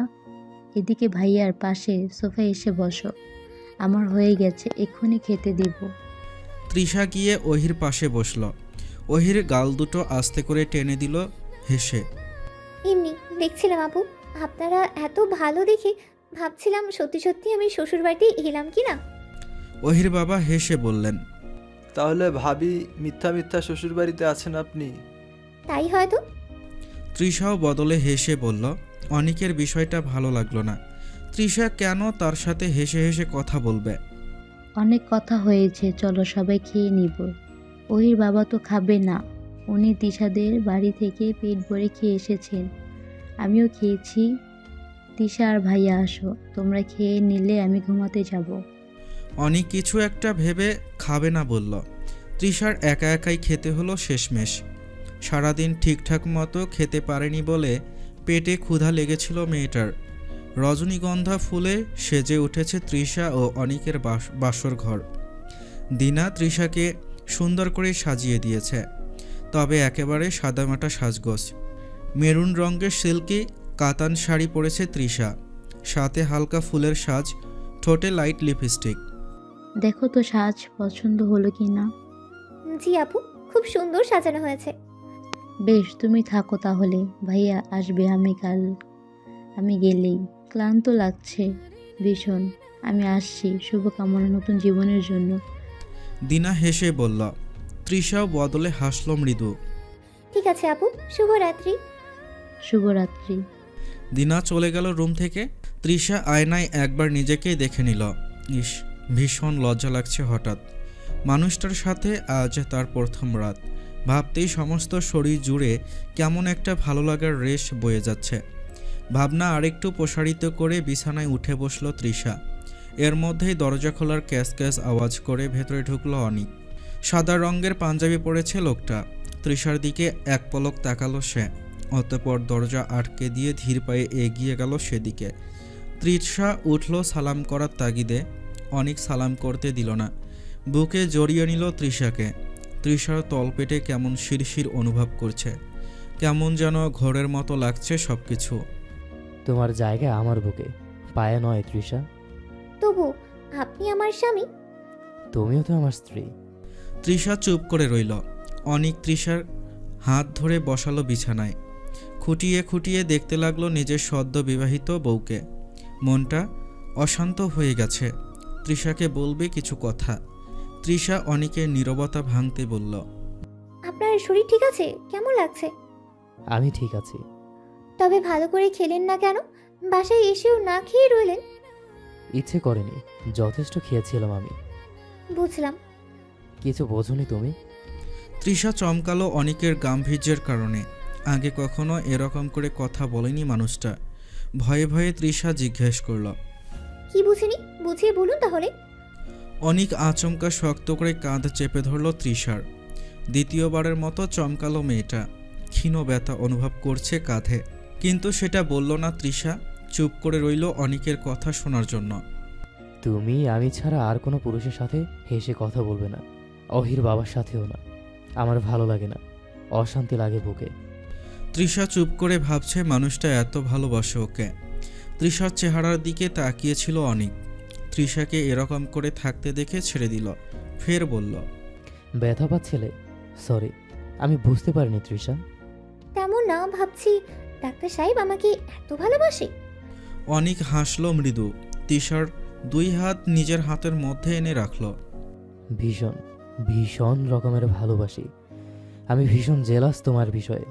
এদিকে ভাইয়ার পাশে সোফায় এসে বসো। আমার হয়ে গেছে, এক্ষুনি খেতে দিব। তৃষা গিয়ে ওহির পাশে বসল। ওহির গাল দুটো আস্তে করে টেনে দিল হেসে। এমনি দেখছিলাম আপু, আপনারা এত ভালো দেখে ভাবছিলাম সত্যি সত্যি আমি শ্বশুরবাড়িতে এলাম কি না। ওহির বাবা হেসে বললেন, তাহলে ভাবি মিথ্যা মিথ্যা শ্বশুরবাড়িতে আছেন আপনি? তাই হয়তো। তৃষাও বদলে হেসে বলল, অনিকের বিষয়টা ভালো লাগলো না। তৃষা কেন তার সাথে হেসে হেসে কথা বলবে? অনেক কথা হয়েছে, চলো সবাই খেয়ে নিব। ওহির বাবা তো খাবে না, উনি তিশাদের বাড়ি থেকে পেট ভরে খেয়ে এসেছেন। আমিও খেয়েছি। তিশা আর ভাইয়া আসো, তোমরা খেয়ে নিলে আমি ঘুমাতে যাব। অনিক কিছু একটা ভেবে খাবে না বলল। তৃষার একা একাই খেতে হলো শেষমেশ। সারাদিন ঠিকঠাক মতো খেতে পারেনি বলে পেটে ক্ষুধা লেগেছিল মেয়েটার। রজনীগন্ধা ফুলে সেজে উঠেছে তৃষা ও অনিকের বাসর ঘর। দিনা তৃষাকে সুন্দর করে সাজিয়ে দিয়েছে, তবে একেবারে সাদামাটা সাজগোজ। মেরুন রঙের সিল্কি কাতান শাড়ি পরেছে তৃষা, সাথে হালকা ফুলের সাজ, ঠোঁটে লাইট লিপস্টিক। দেখো তো সাজ পছন্দ হলো কি না। জি আপু, খুব সুন্দর সাজানো হয়েছে। বেশ, তুমি থাকো তাহলে, ভাইয়া আসবে আমি গেলেই। ক্লান্ত লাগছে ভীষণ, আমি আসছি। শুভকামনা নতুন জীবনের জন্য। দিনা হেসে বলল। তৃষাও বদলে হাসল মৃদু। ঠিক আছে আপু, শুভরাত্রি। শুভরাত্রি। দিনা চলে গেল রুম থেকে। তৃষা আয়নায় একবার নিজেকেই দেখে নিল। ইস, ভীষণ লজ্জা লাগছে হঠাৎ। মানুষটার সাথে আজ তার প্রথম রাত। ভাবতেই সমস্ত শরীর জুড়ে কেমন একটা ভালো লাগার রেশ বয়ে যাচ্ছে। ভাবনা আরেকটু প্রসারিত করে বিছানায় উঠে বসল তৃষা। এর মধ্যেই দরজা খোলার ক্যাস ক্যাস আওয়াজ করে ভেতরে ঢুকলো অনিক। সাদা রঙের পাঞ্জাবি পরেছে লোকটা। তৃষার দিকে এক পলক তাকালো সে, অতঃপর দরজা আটকে দিয়ে ধীর পায়ে এগিয়ে গেল সেদিকে। তৃষা উঠল সালাম করার তাগিদে। অনিক সালাম করতে দিল না, বুকে জড়িয়ে নিল তৃষাকে। তৃষার তলপেটে কেমন শিরশির অনুভব করছে, কেমন যেন ঘোরের মতো লাগছে সব কিছু। তোমার জায়গা আমার বুকে, পায়ে নয় তৃষা। তবু আপনি আমার স্বামী। তুমিও তো আমার স্ত্রী। তৃষা চুপ করে রইল। অনিক তৃষার হাত ধরে বসালো বিছানায়। খুঁটিয়ে খুঁটিয়ে দেখতে লাগলো নিজের সদ্য বিবাহিত বউকে। মনটা অশান্ত হয়ে গেছে। তৃষাকে বলবে কিছু কথা। তৃষা অনিকের নীরবতা ভাঙতে বলল, আপনার শরীর ঠিক আছে? কেমন লাগছে? আমি ঠিক আছি। তবে ভালো করে খেলেন না কেন? বাসায় এসেও না খেয়ে রইলেন। ইচ্ছে করেনি, যথেষ্ট খেয়েছিলাম আমি। বুঝলাম। কিছু বোঝনি তুমি? তৃষা চমকালো অনিকের গাম্ভীর্যের কারণে। আগে কখনো এরকম করে কথা বলেনি মানুষটা। ভয়ে ভয়ে তৃষা জিজ্ঞেস করল, কি বুঝিনি? বুঝিয়ে বলুন তাহলে। অনিক আচমকা শক্ত করে কাঁধ চেপে ধরল তৃষার। দ্বিতীয়বারের মতো চমকালো মেয়েটা। ক্ষীণ ব্যথা অনুভব করছে কাঁধে, কিন্তু সেটা বলল না তৃষা। চুপ করে রইল অনিকের কথা শোনার জন্য। তুমি আমি ছাড়া আর কোনো পুরুষের সাথে হেসে কথা বলবে না, অহির বাবার সাথেও না। আমার ভালো লাগে না, অশান্তি লাগে বুকে। তৃষা চুপ করে ভাবছে মানুষটা এত ভালোবাসে ওকে। তৃষার চেহারার দিকে তাকিয়েছিল অনিক। তৃষাকে এরকম করে থাকতে দেখে ছেড়ে দিল। ফের বলল, ব্যথা পাচ্ছিলে? সরি, আমি বুঝতে পারিনি তৃষা। তেমন না, ভাবছি ডাক্তার সাহেব আমাকে এত ভালোবাসে। অনিক হাসল মৃদু। তৃষার দুই হাত নিজের হাতের মধ্যে এনে রাখল। ভীষণ ভীষণ রকমের ভালোবাসি। আমি ভীষণ জেলাস তোমার বিষয়ে।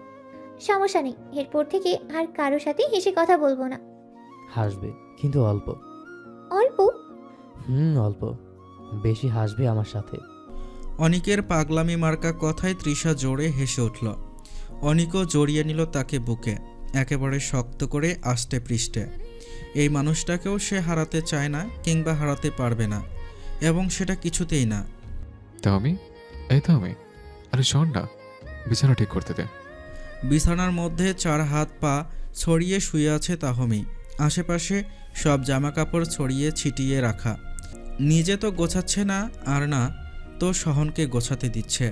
সমস্যা নেই, এরপর থেকে আর কারোর সাথে হেসে কথা বলবো না। হাসবে, কিন্তু অল্প। অল্প? অল্প। বেশি হাসবে আমার সাথে। অনিকের পাগলামি মার্কা কথায় তৃষা জোরে হেসে উঠল। অনিকও জড়িয়ে নিল তাকে বুকে, একেবারে শক্ত করে আষ্টে পৃষ্ঠে। এই মানুষটাকেও সে হারাতে চায় না, কিংবা হারাতে পারবে না, এবং সেটা কিছুতেই না। তো আমি আরে শোন না, বিছানা ঠিক করতে দে। বিছানার মধ্যে চার হাত পা ছড়িয়ে শুয়ে আছে তাহমি। আশেপাশে সব জামাকাপড় ছড়িয়ে ছিটিয়ে রাখা। নিজে তো গোছাচ্ছে না, আর না তো সহনকে গোছাতে দিচ্ছে।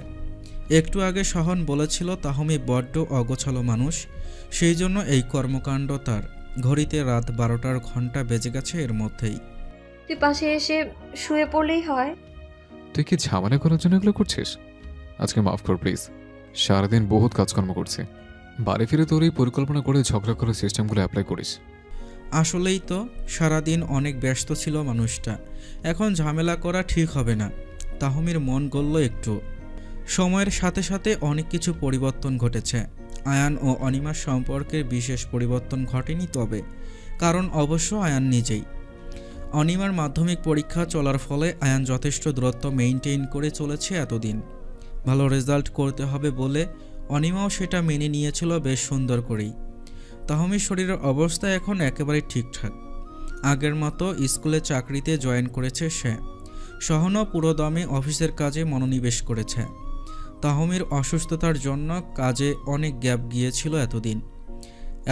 একটু আগে সহন বলেছিল তাহমি বড্ড অগোছালো মানুষ, সেই জন্য এই কর্মকাণ্ড তার। ঘড়িতে রাত 12টার ঘন্টা বেজে গেছে এর মধ্যেই। তুই পাশে এসে শুয়ে পড়লেই হয়। তুই কি ঝামেলা করার জন্য এগুলো করছিস? আজকে মাফ কর প্লিজ। সারাদিন বহুত কাজকর্ম করছি, বাড়ি ফিরে তোর এই পরিকল্পনা করে ঝগড়া করার সিস্টেমগুলো অ্যাপ্লাই করিস। আসলেই তো সারাদিন অনেক ব্যস্ত ছিল মানুষটা, এখন ঝামেলা করা ঠিক হবে না। তাহমির মন গলল একটু। সময়ের সাথে সাথে অনেক কিছু পরিবর্তন ঘটেছে। আয়ান ও অনিমার সম্পর্কের বিশেষ পরিবর্তন ঘটেনি, তবে কারণ অবশ্য আয়ান নিজেই। অনিমার মাধ্যমিক পরীক্ষা চলার ফলে আয়ান যথেষ্ট দূরত্ব মেইনটেইন করে চলেছে এতদিন। ভালো রেজাল্ট করতে হবে বলে অনিমাও সেটা মেনে নিয়েছিল বেশ সুন্দর করেই। তাহমির শরীরের অবস্থা এখন একেবারে ঠিকঠাক, আগের মতো স্কুলে চাকরিতে জয়েন করেছে সে। সহনও পুরোদমে অফিসের কাজে মনোনিবেশ করেছে। তাহমির অসুস্থতার জন্য কাজে অনেক গ্যাপ গিয়েছিল এতদিন।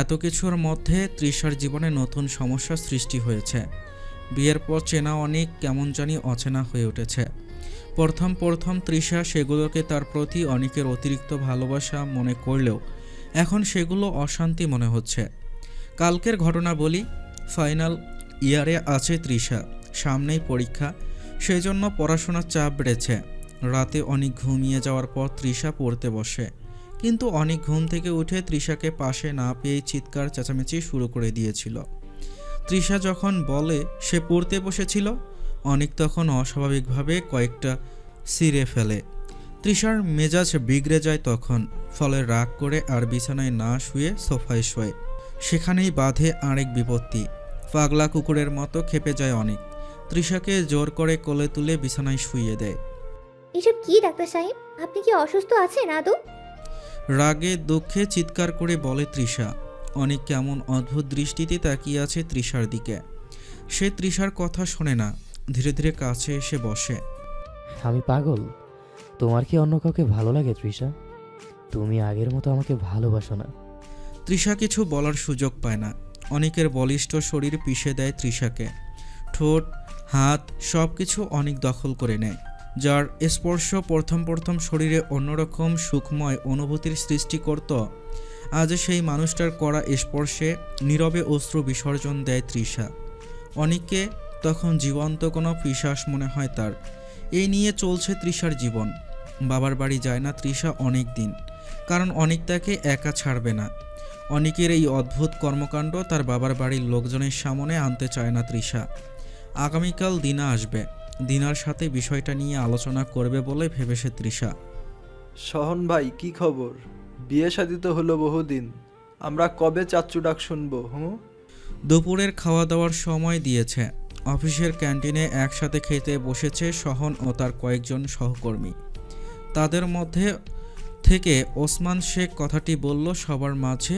এত কিছুর মধ্যে তৃষার জীবনে নতুন সমস্যা সৃষ্টি হয়েছে। বিয়ের পর চেনা অনেক কেমন জানি অচেনা হয়ে উঠেছে। প্রথম তৃষা সেগুলোকে তার প্রতি অনেকের অতিরিক্ত ভালোবাসা মনে করলেও এখন সেগুলো অশান্তি মনে হচ্ছে। কালকের ঘটনা বলি, ফাইনাল ইয়ারে আছে তৃষা, সামনেই পরীক্ষা, সেজন্য পড়াশোনার চাপ বেড়েছে। রাতে অনেক ঘুমিয়ে যাওয়ার পর তৃষা পড়তে বসে, কিন্তু অনেক ঘুম থেকে উঠে তৃষাকে পাশে না পেয়েই চিৎকার চেঁচামেচি শুরু করে দিয়েছিল। তৃষা যখন বলে সে পড়তে বসেছিল, অনেক তখন অস্বাভাবিকভাবে কয়েকটা ছিঁড়ে ফেলে। তৃষার মেজাজ বিগড়ে যায় তখন, ফলে রাগ করে আর বিছানায় না শুয়ে সোফায় শোয়। সেখানেই বাধে আরেক বিপত্তি। পাগলা কুকুরের মতো খেপে যায় অনেক। তৃষাকে জোর করে কোলে তুলে বিছানায় শুইয়ে দেয়। এসব কি ডাক্তার সাহেব, আপনি কি অসুস্থ আছেন আদৌ? রাগে দুঃখে চিৎকার করে বলে তৃষা। অনেক কেমন অদ্ভুত দৃষ্টিতে তাকিয়ে আছে তৃষার দিকে। সে তৃষার কথা শোনে না, ধীরে ধীরে কাছে এসে বসে। আমি পাগল? তোমার কি অন্য কাউকে ভালো লাগে তৃষা? তুমি আগের মতো আমাকে ভালোবাসো না। তৃষা কিছু বলার সুযোগ পায় না। অনেকের বলিষ্ঠ শরীর পিষে দেয় তৃষাকে। ঠোঁট, হাত সব কিছু অনেক দখল করে নেয়, যার স্পর্শ প্রথম শরীরে অন্যরকম সুখময় অনুভূতির সৃষ্টি করত। আজ সেই মানুষটার করা স্পর্শে নীরবে অশ্রু বিসর্জন দেয় তৃষা। অনেককে তখন জীবন্ত কোনো পিশাচ মনে হয় তার। এই নিয়ে চলছে তৃষার জীবন। বাবার বাড়ি যায় না তৃষা অনেক দিন, কারণ অনেক তাকে একা ছাড়বে না। অনেকের এই অদ্ভুত কর্মকাণ্ড তার বাবার বাড়ির লোকজনের সামনে আনতে চায় না তৃষা। আগামীকাল দিনা আসবে, দিনার সাথে বিষয়টা নিয়ে আলোচনা করবে বলে ভেবেছে তৃষা। সহন ভাই, কি খবর? বিয়ে শাদী তো হলো বহুদিন, আমরা কবে চাচ্চু ডাক শুনবো? দুপুরের খাওয়া দাওয়ার সময় দিয়েছে। অফিসের ক্যান্টিনে একসাথে খেতে বসেছে সহন ও তার কয়েকজন সহকর্মী। তাদের মধ্যে থেকে ওসমান শেখ কথাটি বলল সবার মাঝে।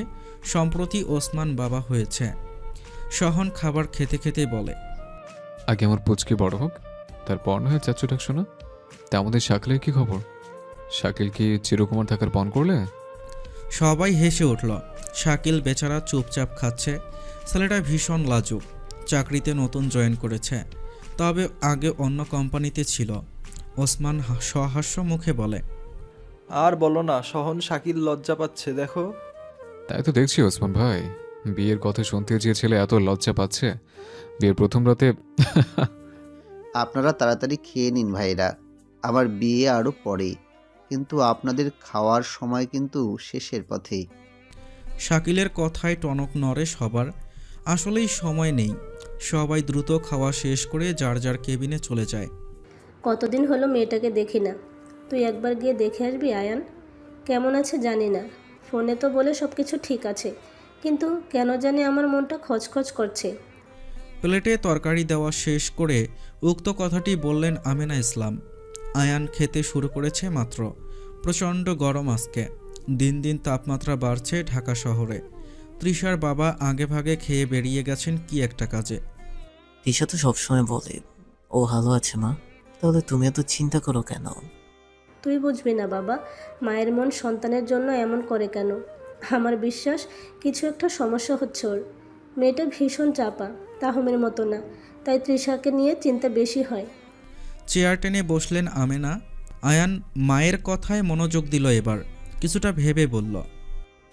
সম্প্রতি ওসমান বাবা হয়েছে। সহন খাবার খেতে খেতে বলে, আগে আমার পুচকি বড় হোক, তারপর না হয় চাচ্চু ডাক শোনা। তা আমাদের শাকিলের কি খবর? শাকিল কি চিরকুমার থাকার পণ করলে? সবাই হেসে উঠল। শাকিল বেচারা চুপচাপ খাচ্ছে। ছেলেটা ভীষণ লাজুক, চাকরিতে নতুন জয়েন করেছে, তবে আগে অন্য কোম্পানিতে ছিল। ওসমান সহাস্য মুখে বলে, আর বলো না, সহন শাকিল লজ্জা পাচ্ছে দেখো। তাই তো দেখছি ওসমান ভাই, বিয়ের কথা শুনতে যে ছেলে এত লজ্জা পাচ্ছে। বিয়ের প্রথম রাতে আপনারা তাড়াতাড়ি খেয়ে নিন ভাইরা, আমার বিয়ে আরও পরেই, কিন্তু আপনাদের খাওয়ার সময় কিন্তু শেষের পথেই। শাকিলের কথায় টনক নড়ে সবার। আসলেই সময় নেই। সবাই দ্রুত খাওয়া শেষ করে যার যার কেবিনে চলে যায়। কতদিন হলো মেয়েটাকে দেখি না, তুই একবার গিয়ে দেখে আসবি আয়ান? কেমন আছে জানি না, ফোনে তো বলে সব কিছু ঠিক আছে, কিন্তু কেন জানি আমার মনটা খচখচ করছে। প্লেটে তরকারি দেওয়া শেষ করে উক্ত কথাটি বললেন আমেনা ইসলাম। আয়ান খেতে শুরু করেছে মাত্র। প্রচণ্ড গরম আজকে। দিন দিন তাপমাত্রা বাড়ছে ঢাকা শহরে। তৃষার বাবা আগে ভাগে খেয়ে বেরিয়ে গেছেন কি একটা কাজে। তৃষা তো সবসময় বলে ও ভালো আছে মা, তাহলে তুমি এত চিন্তা করো কেন? তুই বুঝবি না বাবা, মায়ের মন সন্তানের জন্য এমন করে কেন? আমার বিশ্বাস কিছু একটা সমস্যা হচ্ছে ওর। মেয়েটা ভীষণ চাপা, তাহমের মতো না, তাই তৃষাকে নিয়ে চিন্তা বেশি হয়। চেয়ার টেনে বসলেন আমেনা। আয়ান মায়ের কথায় মনোযোগ দিল এবার, কিছুটা ভেবে বলল,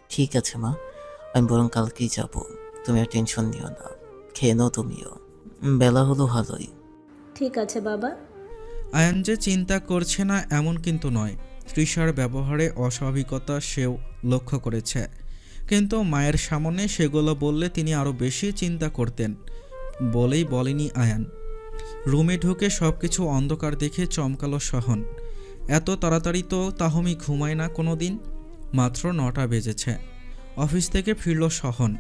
ঠিক আছে মা, আমি বরং কালকেই যাব। তুমি আর টেনশন নিও না, খেয়ে নাও তুমিও। বেলা হলো ভালোই। ঠিক আছে বাবা। আয়ান যে চিন্তা করছে না এমন কিন্তু নয়। তৃষার ব্যবহারে অস্বাভাবিকতা সেও লক্ষ্য করেছে, কিন্তু মায়ের সামনে সেগুলো বললে তিনি আরও বেশি চিন্তা করতেন বলেই বলেনি আয়ান। রুমে ঢুকে সব কিছু অন্ধকার দেখে চমকালো সহন। এত তাড়াতাড়ি তো তাহমি ঘুমায় না কোনো দিন। মাত্র 9টা বেজেছে। অফিস থেকে ফিরল সহন।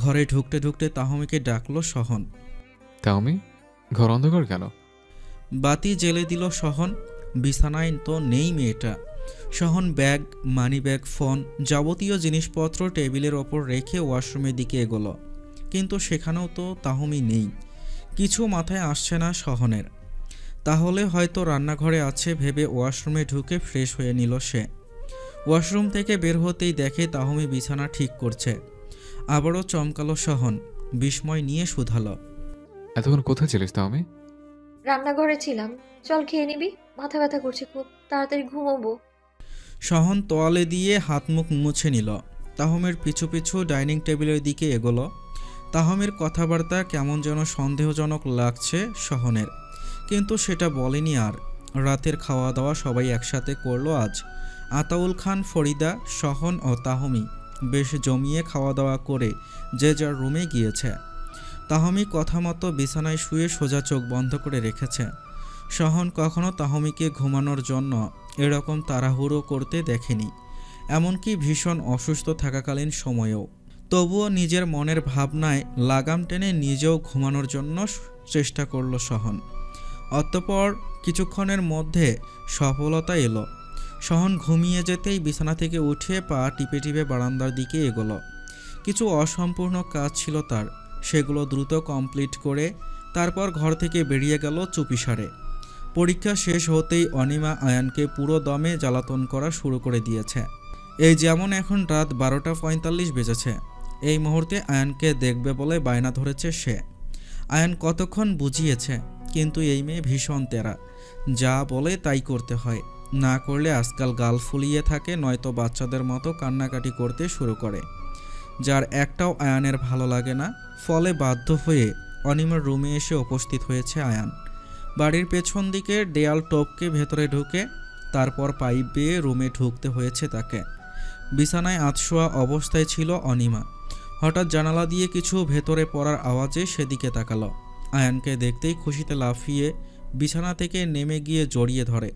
ঘরে ঢুকতে ঢুকতে তাহমিকে ডাকলো সহন। তাহমি, ঘর অন্ধকার কেন? বাতি জ্বেলে দিল সহন। বিছানায় তো নেই মেয়েটা। সহন ব্যাগ, মানিব্যাগ, ফোন যাবতীয় জিনিসপত্র টেবিলের ওপর রেখে ওয়াশরুমের দিকে এগোলো, কিন্তু সেখানেও তো তাহমি নেই। কিছু মাথায় আসছে না সহনের। তাহলে হয়তো রান্নাঘরে আছে ভেবে ওয়াশরুমে ঢুকে ফ্রেশ হয়ে নিল সে। ওয়াশরুম থেকে বের হতেই দেখে তাহমি বিছানা ঠিক করছে। আবারও চমকালো সহন, বিস্ময় নিয়ে শুধালো, এতক্ষণ কোথায় ছিলিস তাহমি? রান্নাঘরে ছিলাম। চল খেয়ে নিবি, মাথা ব্যথা করছে খুব, তাড়াতাড়ি ঘুমোবো। সহন তোয়ালে দিয়ে হাত মুখ মুছে নিল। তাহমের পিছু পিছু ডাইনিং টেবিলের দিকে এগোলো। তাহমের কথাবার্তা কেমন যেন সন্দেহজনক লাগছে সহনের, কিন্তু সেটা বলেনি আর। রাতের খাওয়া দাওয়া সবাই একসাথে করলো আজ। আতাউল খান, ফরিদা, সহন ও তাহমি বেশ জমিয়ে খাওয়া দাওয়া করে যে যার রুমে গিয়েছে। তাহমি কথা মতো বিছানায় শুয়ে সোজা চোখ বন্ধ করে রেখেছে। সহন কখনো তাহমিকে ঘুমানোর জন্য এরকম তাড়াহুড়ো করতে দেখেনি, এমনকি ভীষণ অসুস্থ থাকাকালীন সময়েও। তবুও নিজের মনের ভাবনায় লাগাম টেনে নিজেও ঘুমানোর জন্য চেষ্টা করল সহন। অতঃপর কিছুক্ষণের মধ্যে সফলতা এলো। সহন ঘুমিয়ে যেতেই বিছানা থেকে উঠে পা টিপে টিপে বারান্দার দিকে এগোলো। কিছু অসম্পূর্ণ কাজ ছিল তার, সেগুলো দ্রুত কমপ্লিট করে তারপর ঘর থেকে বেরিয়ে গেল চুপিসারে। পরীক্ষা শেষ হতেই অনিমা আয়ানকে পুরো দমে জ্বালাতন করা শুরু করে দিয়েছে। এই যেমন এখন রাত 12:45 বেজেছে। এই মুহূর্তে আয়ানকে দেখবে বলে বায়না ধরেছে সে। আয়ান কতক্ষণ বুঝিয়েছে, কিন্তু এই মেয়ে ভীষণ তেরা, যা বলে তাই করতে হয়। না করলে আজকাল গাল ফুলিয়ে থাকে, নয়তো বাচ্চাদের মতো কান্নাকাটি করতে শুরু করে, যার একটাও আয়ানের ভালো লাগে না। ফলে বাধ্য হয়ে অনিমার রুমে এসে উপস্থিত হয়েছে আয়ান। বাড়ির পেছন দিকের দেয়াল টপকে ভেতরে ঢুকে তারপর পাইপ বেয়ে রুমে ঢুকতে হয়েছে তাকে। বিছানায় আধশোয়া অবস্থায় ছিল অনিমা। হঠাৎ জানালা দিয়ে কিছু ভেতরে পড়ার আওয়াজে সেদিকে তাকালো। আয়ানকে দেখতেই খুশিতে লাফিয়ে বিছানা থেকে নেমে গিয়ে জড়িয়ে ধরে,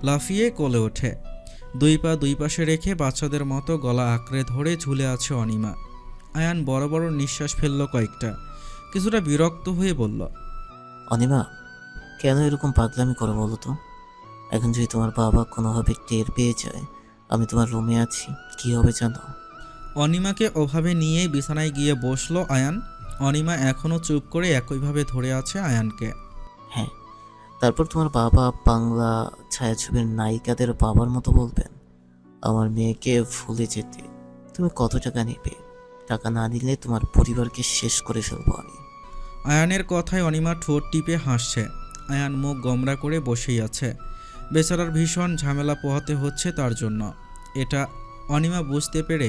লাফিয়ে কোলে ওঠে। দুই পা দুই পাশে রেখে বাচ্চাদের মতো গলা আঁকড়ে ধরে ঝুলে আছে অনিমা। আয়ান বড় বড় নিঃশ্বাস ফেলল কয়েকটা, কিছুটা বিরক্ত হয়ে বলল, অনিমা, কেন এরকম পাগলামি করো বলো তো? এখন যদি তোমার বাবা কোনোভাবে টের পেয়ে যায় আমি তোমার রুমে আছি, কি হবে জানো? অনিমাকে ওভাবে নিয়েই বিছানায় গিয়ে বসলো আয়ান। অনিমা এখনও চুপ করে একইভাবে ধরে আছে আয়ানকে। হ্যাঁ, তারপর তোমার বাবা বাংলা ছায়াছবির নায়িকাদের বাবার মতো বলবেন, আমার মেয়েকে ভুলে যেতে। তুমি কত টাকা নেবে? টাকা না দিলে তোমার পরিবারকে শেষ করে ফেলবো আমি। আয়ানের কথায় অনিমা ঠোঁট টিপে হাসছে। আয়ান মুখ গোমরা করে বসেই আছে। বেচারার ভীষণ ঝামেলা পোহাতে হচ্ছে তার জন্য। এটা অনিমা বুঝতে পেরে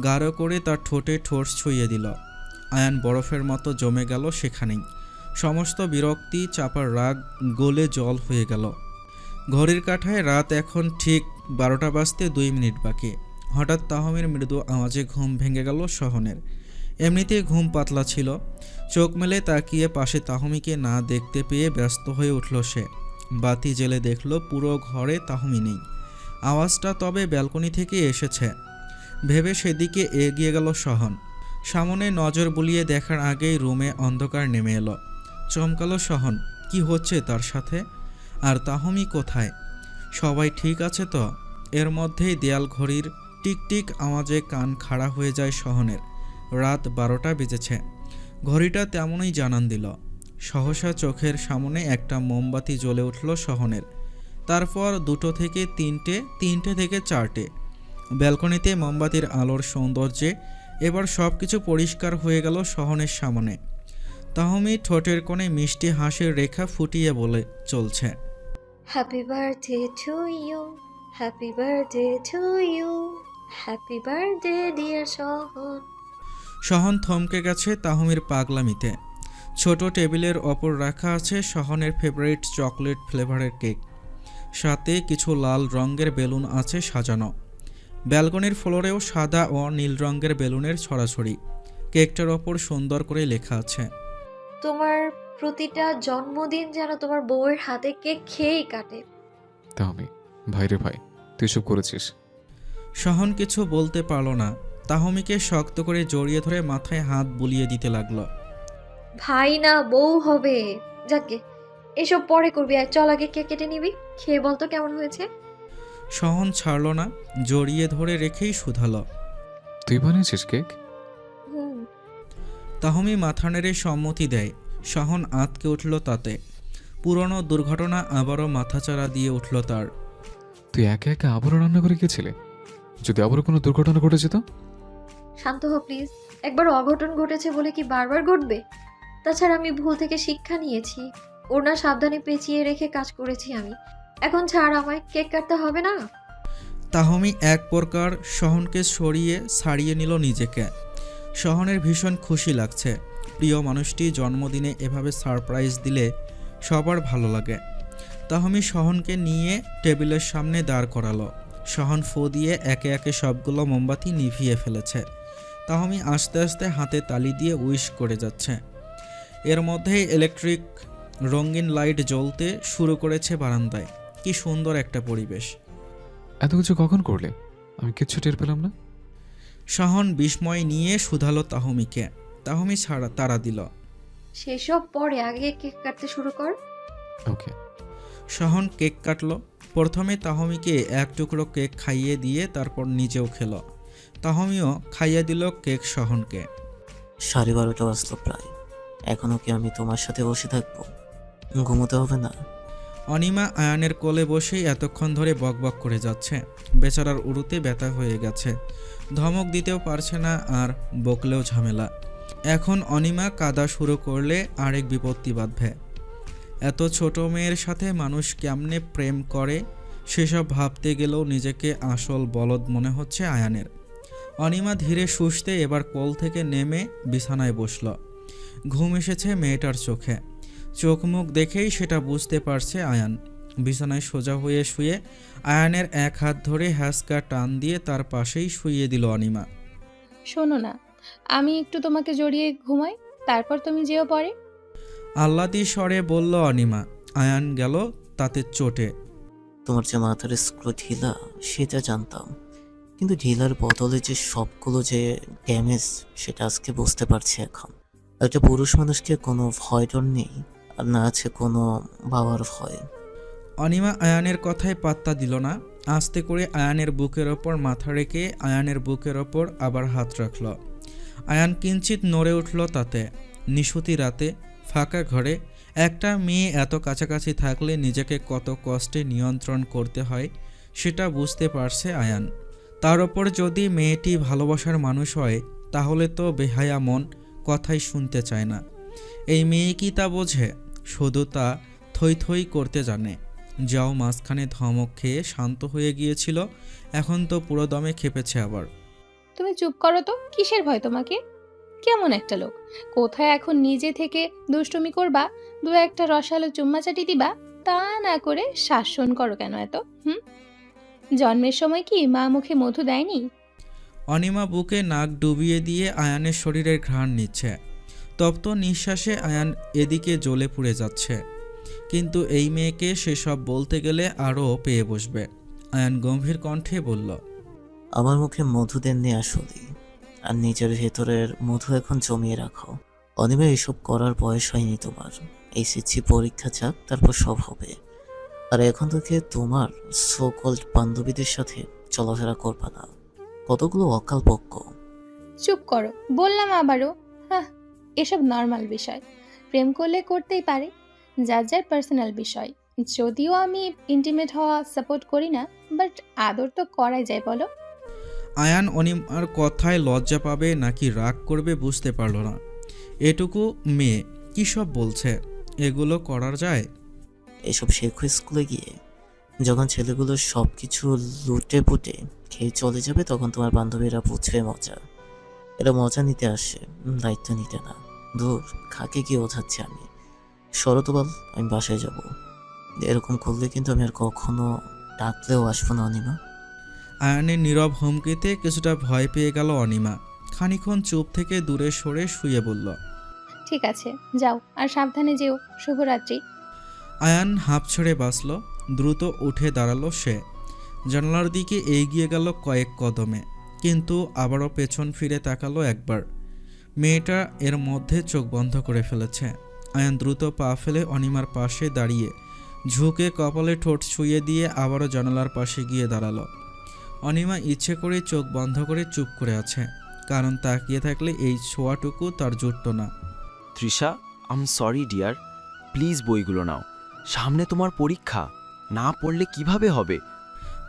গাঢ় করে তার ঠোঁটে ঠোঁট ছুঁয়ে দিল। আয়ান বরফের মতো জমে গেল সেখানেই। সমস্ত বিরক্তি চাপার রাগ গলে জল হয়ে গেল। ঘড়ির কাঁটায় রাত এখন ঠিক 12টা বাজতে 2 মিনিট বাকি। হঠাৎ তাহমির মৃদু আওয়াজে ঘুম ভেঙে গেল সহনের। এমনিতেই ঘুম পাতলা ছিল। চোখ মেলে তাকিয়ে পাশে তাহমিকে না দেখতে পেয়ে ব্যস্ত হয়ে উঠল সে। বাতি জ্বেলে দেখল পুরো ঘরে তাহমি নেই। আওয়াজটা তবে ব্যালকনি থেকে এসেছে ভেবে সেদিকে এগিয়ে গেল সহন। সামনে নজর বুলিয়ে দেখার আগেই রুমে অন্ধকার নেমে এলো। চমকালো সহন, কি হচ্ছে তার সাথে? আর তাহমি কোথায়? সবাই ঠিক আছে তো? এর মধ্যেই দেয়াল ঘড়ির টিকটিক আওয়াজে কান খাড়া হয়ে যায় সহনের। রাত 12টা বেজেছে। ঘড়িটা তেমনই জানান দিল। সহসা চোখের সামনে একটা মোমবাতি জ্বলে উঠল সহনের। তারপর 2 থেকে 3টে থেকে 4টে। ব্যালকনিতে মোমবাতির আলোর সৌন্দর্যে এবার সব কিছু পরিষ্কার হয়ে গেল সহনের সামনে। তাহমি ঠোঁটের কোণে মিষ্টি হাসির রেখা ফুটিয়ে বলে চলছে, happy birthday to you, happy birthday to you, happy birthday dear Sahan. Sahan থমকে গেছে তাহমির পাগলামিতে। ছোট টেবিলের ওপর রাখা আছে সহনের ফেভারিট চকলেট ফ্লেভারের কেক, সাথে কিছু লাল রঙের বেলুন আছে সাজানো। ব্যালকনির ফ্লোরেও সাদা ও নীল রঙের বেলুনের ছড়াছড়ি। কেকটার ওপর সুন্দর করে লেখা আছে, তোমার প্রতিটা জন্মদিন যেন তোমার বউয়ের হাতে কেক খেয়েই কাটে। তাহমি, ভাইরে ভাই, তুই সব করেছিস। সহন কিছু বলতে পারল না। তাহমিকে শক্ত করে জড়িয়ে ধরে মাথায় হাত বুলিয়ে দিতে লাগলো। ভাই না বউ হবে। যাকে এসব পরে করবি, আর চল আগে কেক কেটে নিবি, খেয়ে বলতো কেমন হয়েছে। সহন ছাড়ল না, জড়িয়ে ধরে রেখেই শুধালো, তুই বানিয়েছিস কেক? হুম। তাহমি মাথা নেড়ে সম্মতি দেয়। সহন আঁতকে উঠল তাতে। পুরনো দুর্ঘটনা আবারও মাথাচাড়া দিয়ে উঠল তার। তুই একা একা আবারও রান্না করে গেছিলে? যদি আবারও কোনো দুর্ঘটনা ঘটে যেত? শান্ত হ প্লিজ। একবার অঘটন ঘটেছে বলে কি বারবার ঘটবে? তাছাড়া আমি ভুল থেকে শিক্ষা নিয়েছি। ওর না সাবধানে পেঁচিয়ে রেখে কাজ করেছি আমি। এখন ছাড় আমায়, কেক কাটতে হবে না। তাহমি এক প্রকার সহনকে ছাড়িয়ে নিল নিজেকে। সহনের ভীষণ খুশি লাগছে। প্রিয় মানুষটি জন্মদিনে এভাবে সারপ্রাইজ দিলে সবার ভালো লাগে। তাহমি সহনকে নিয়ে টেবিলের সামনে দাঁড় করালো। সহন ফু দিয়ে একে একে সবগুলো মোমবাতি নিভিয়ে ফেলেছে। তাহমি আস্তে আস্তে হাতে তালি দিয়ে উইশ করে যাচ্ছে। এর মধ্যেই ইলেকট্রিক রঙিন লাইট জ্বলতে শুরু করেছে বারান্দায়। কি সুন্দর একটা পরিবেশ। এত কিছু কখন করলে? আমি কিচ্ছু টের পেলাম না। সহন বিস্ময় নিয়ে শুধালো তাহমিকে। তাহমি তাড়া দিল, সেসব পরে, আগে কেক কাটতে শুরু কর। ওকে। সহন কেক কাটলো। প্রথমে তাহমিকে এক টুকরো কেক খাইয়ে দিয়ে তারপর নিজেও খেলো। তাহমিও খাইয়ে দিল কেক সহনকে। 12:30 বাজলো প্রায়। এখনো কি আমি তোমার সাথে বসে থাকবো? ঘুমোতে হবে না? অনিমা আয়ানের কোলে বসেই এতক্ষণ ধরে বকবক করে যাচ্ছে। বেচারার উড়ুতে ব্যথা হয়ে গেছে। ধমক দিতেও পারছে না, আর বকলেও ঝামেলা। এখন অনিমা কাঁদা শুরু করলে আরেক বিপত্তি বাঁধবে। এত ছোট মেয়ের সাথে মানুষ কেমনে প্রেম করে সেসব ভাবতে গেলেও নিজেকে আসল বলদ মনে হচ্ছে আয়ানের। অনিমা ধীরে সুস্থে এবার কোল থেকে নেমে বিছানায় বসল। ঘুম এসেছে মেয়েটার চোখে। চোখ মুখ দেখেই সেটা বুঝতে পারছে আয়ান। বিছানায় সোজা হয়ে শুয়ে আয়ানের এক হাত ধরে হ্যাঁচকা টান দিয়ে তার পাশেই শুইয়ে দিল অনিমা। শোনো না, আমি একটু তোমাকে জড়িয়ে ঘুমাই, তারপর তুমি যেও পরে। আহ্লাদি স্বরে বলল অনিমা। আয়ান গেল তাতে চোটে। তোমার যে মাথার স্ক্রু ঢিলা সেটা জানতাম, কিন্তু ঢিলার বদলে যে সবগুলো যে ড্যামেজ সেটা আজকে বুঝতে পারছি এখন। একটা পুরুষ মানুষকে কোনো ভয় ডর নেই, আর না আছে কোনো বাবার ভয়। অনিমা আয়ানের কথায় পাত্তা দিল না। আস্তে করে আয়ানের বুকের ওপর মাথা রেখে আয়ানের বুকের ওপর আবার হাত রাখল। আয়ান কিঞ্চিত নড়ে উঠল তাতে। নিশুতি রাতে ফাঁকা ঘরে একটা মেয়ে এত কাছাকাছি থাকলে নিজেকে কত কষ্টে নিয়ন্ত্রণ করতে হয় সেটা বুঝতে পারছে আয়ান। তার ওপর যদি মেয়েটি ভালোবাসার মানুষ হয় তাহলে তো বেহায়া মন কথাই শুনতে চায় না। এই মেয়ে কি তা বোঝে? শুধু তা থই থই করতে জানে। যাও মাঝখানে ধমক খেয়ে শান্ত হয়ে গিয়েছিল, এখন তো পুরো দমে খেপেছে আবার। তুমি চুপ করো তো, কিসের ভয় তোমাকে? কেমন একটা লোক! কোথায় এখন নিজে থেকে দুষ্টুমি করবা, দু একটা রসালো চুম্মাচাটি দিবা, তা না করে শাসন করো কেন এত? জন্মের সময় কি মা মুখে মধু দেয়নি? অনিমা বুকে নাক ডুবিয়ে দিয়ে আয়ানের শরীরের ঘ্রাণ নিচ্ছে। তপ্ত নিঃশ্বাসে আয়ান এদিকে জ্বলে পুড়ে যাচ্ছে। কিন্তু এই মেয়েকে সেসব বলতে গেলে আরও পেয়ে বসবে। আয়ান গম্ভীর কণ্ঠে বলল, আমার মুখে মধু দেননি আসলে, আর নিজের ভেতরের মধু এখন জমিয়ে রাখো। অনিমা এসব করার বয়স হয়নি তোমার। এসএসসি পরীক্ষা যাক, তারপর সব হবে। আর এখন থেকে তোমার সো কল্ড বান্ধবীদের সাথে চলাফেরা করবা না। কতগুলো অকাল পক্ষ। চুপ করো বললাম আবারও। এসব নর্মাল বিষয়, প্রেম করলে করতেই পারে, যার যার পার্সোনাল বিষয়। যদিও আমি ইন্টিমেট হওয়া সাপোর্ট করি না, বাট আদর তো করাই যায় বলো। আয়ান অনিমার কথায় লজ্জা পাবে নাকি রাগ করবে বুঝতে পারল না। এটুকু মেয়ে কী সব বলছে, এগুলো করার যায়? এসব শেখো স্কুলে গিয়ে। যখন ছেলেগুলো সব কিছু লুটে পুটে খেয়ে চলে যাবে তখন তোমার বান্ধবীরা বুঝবে মজা। এরা মজা নিতে আসে, দায়িত্ব নিতে না। দূর, খাকে কি বোঝাচ্ছি আমি। শরত বল, আমি বাসায় যাব। এরকম করলে কিন্তু আমি আর কখনো ডাকলেও আসবো না অনিমা। আয়ানের নীরব হুমকিতে কিছুটা ভয় পেয়ে গেল অনিমা। খানিকক্ষণ চুপ থেকে দূরে সরে শুয়ে বলল, ঠিক আছে, যাও, আর সাবধানে যেও। শুভরাত্রি। আয়ান হাঁপ ছেড়ে বাঁচল। দ্রুত উঠে দাঁড়ালো সে। জানালার দিকে এগিয়ে গেল কয়েক কদমে, কিন্তু আবারও পেছন ফিরে তাকালো একবার। মেয়েটা এর মধ্যে চোখ বন্ধ করে ফেলেছে। আয়ান দ্রুত পা ফেলে অনিমার পাশে দাঁড়িয়ে ঝুঁকে কপালে ঠোঁট ছুঁয়ে দিয়ে আবারও জানালার পাশে গিয়ে দাঁড়ালো। অনিমা ইচ্ছে করে চোখ বন্ধ করে চুপ করে আছে, কারণ তাকিয়ে থাকলে এই ছোঁয়াটুকু তার জুটত না। তৃষা, আম সরি ডিয়ার, প্লিজ বইগুলো নাও, সামনে তোমার পরীক্ষা, না পড়লে কিভাবে হবে?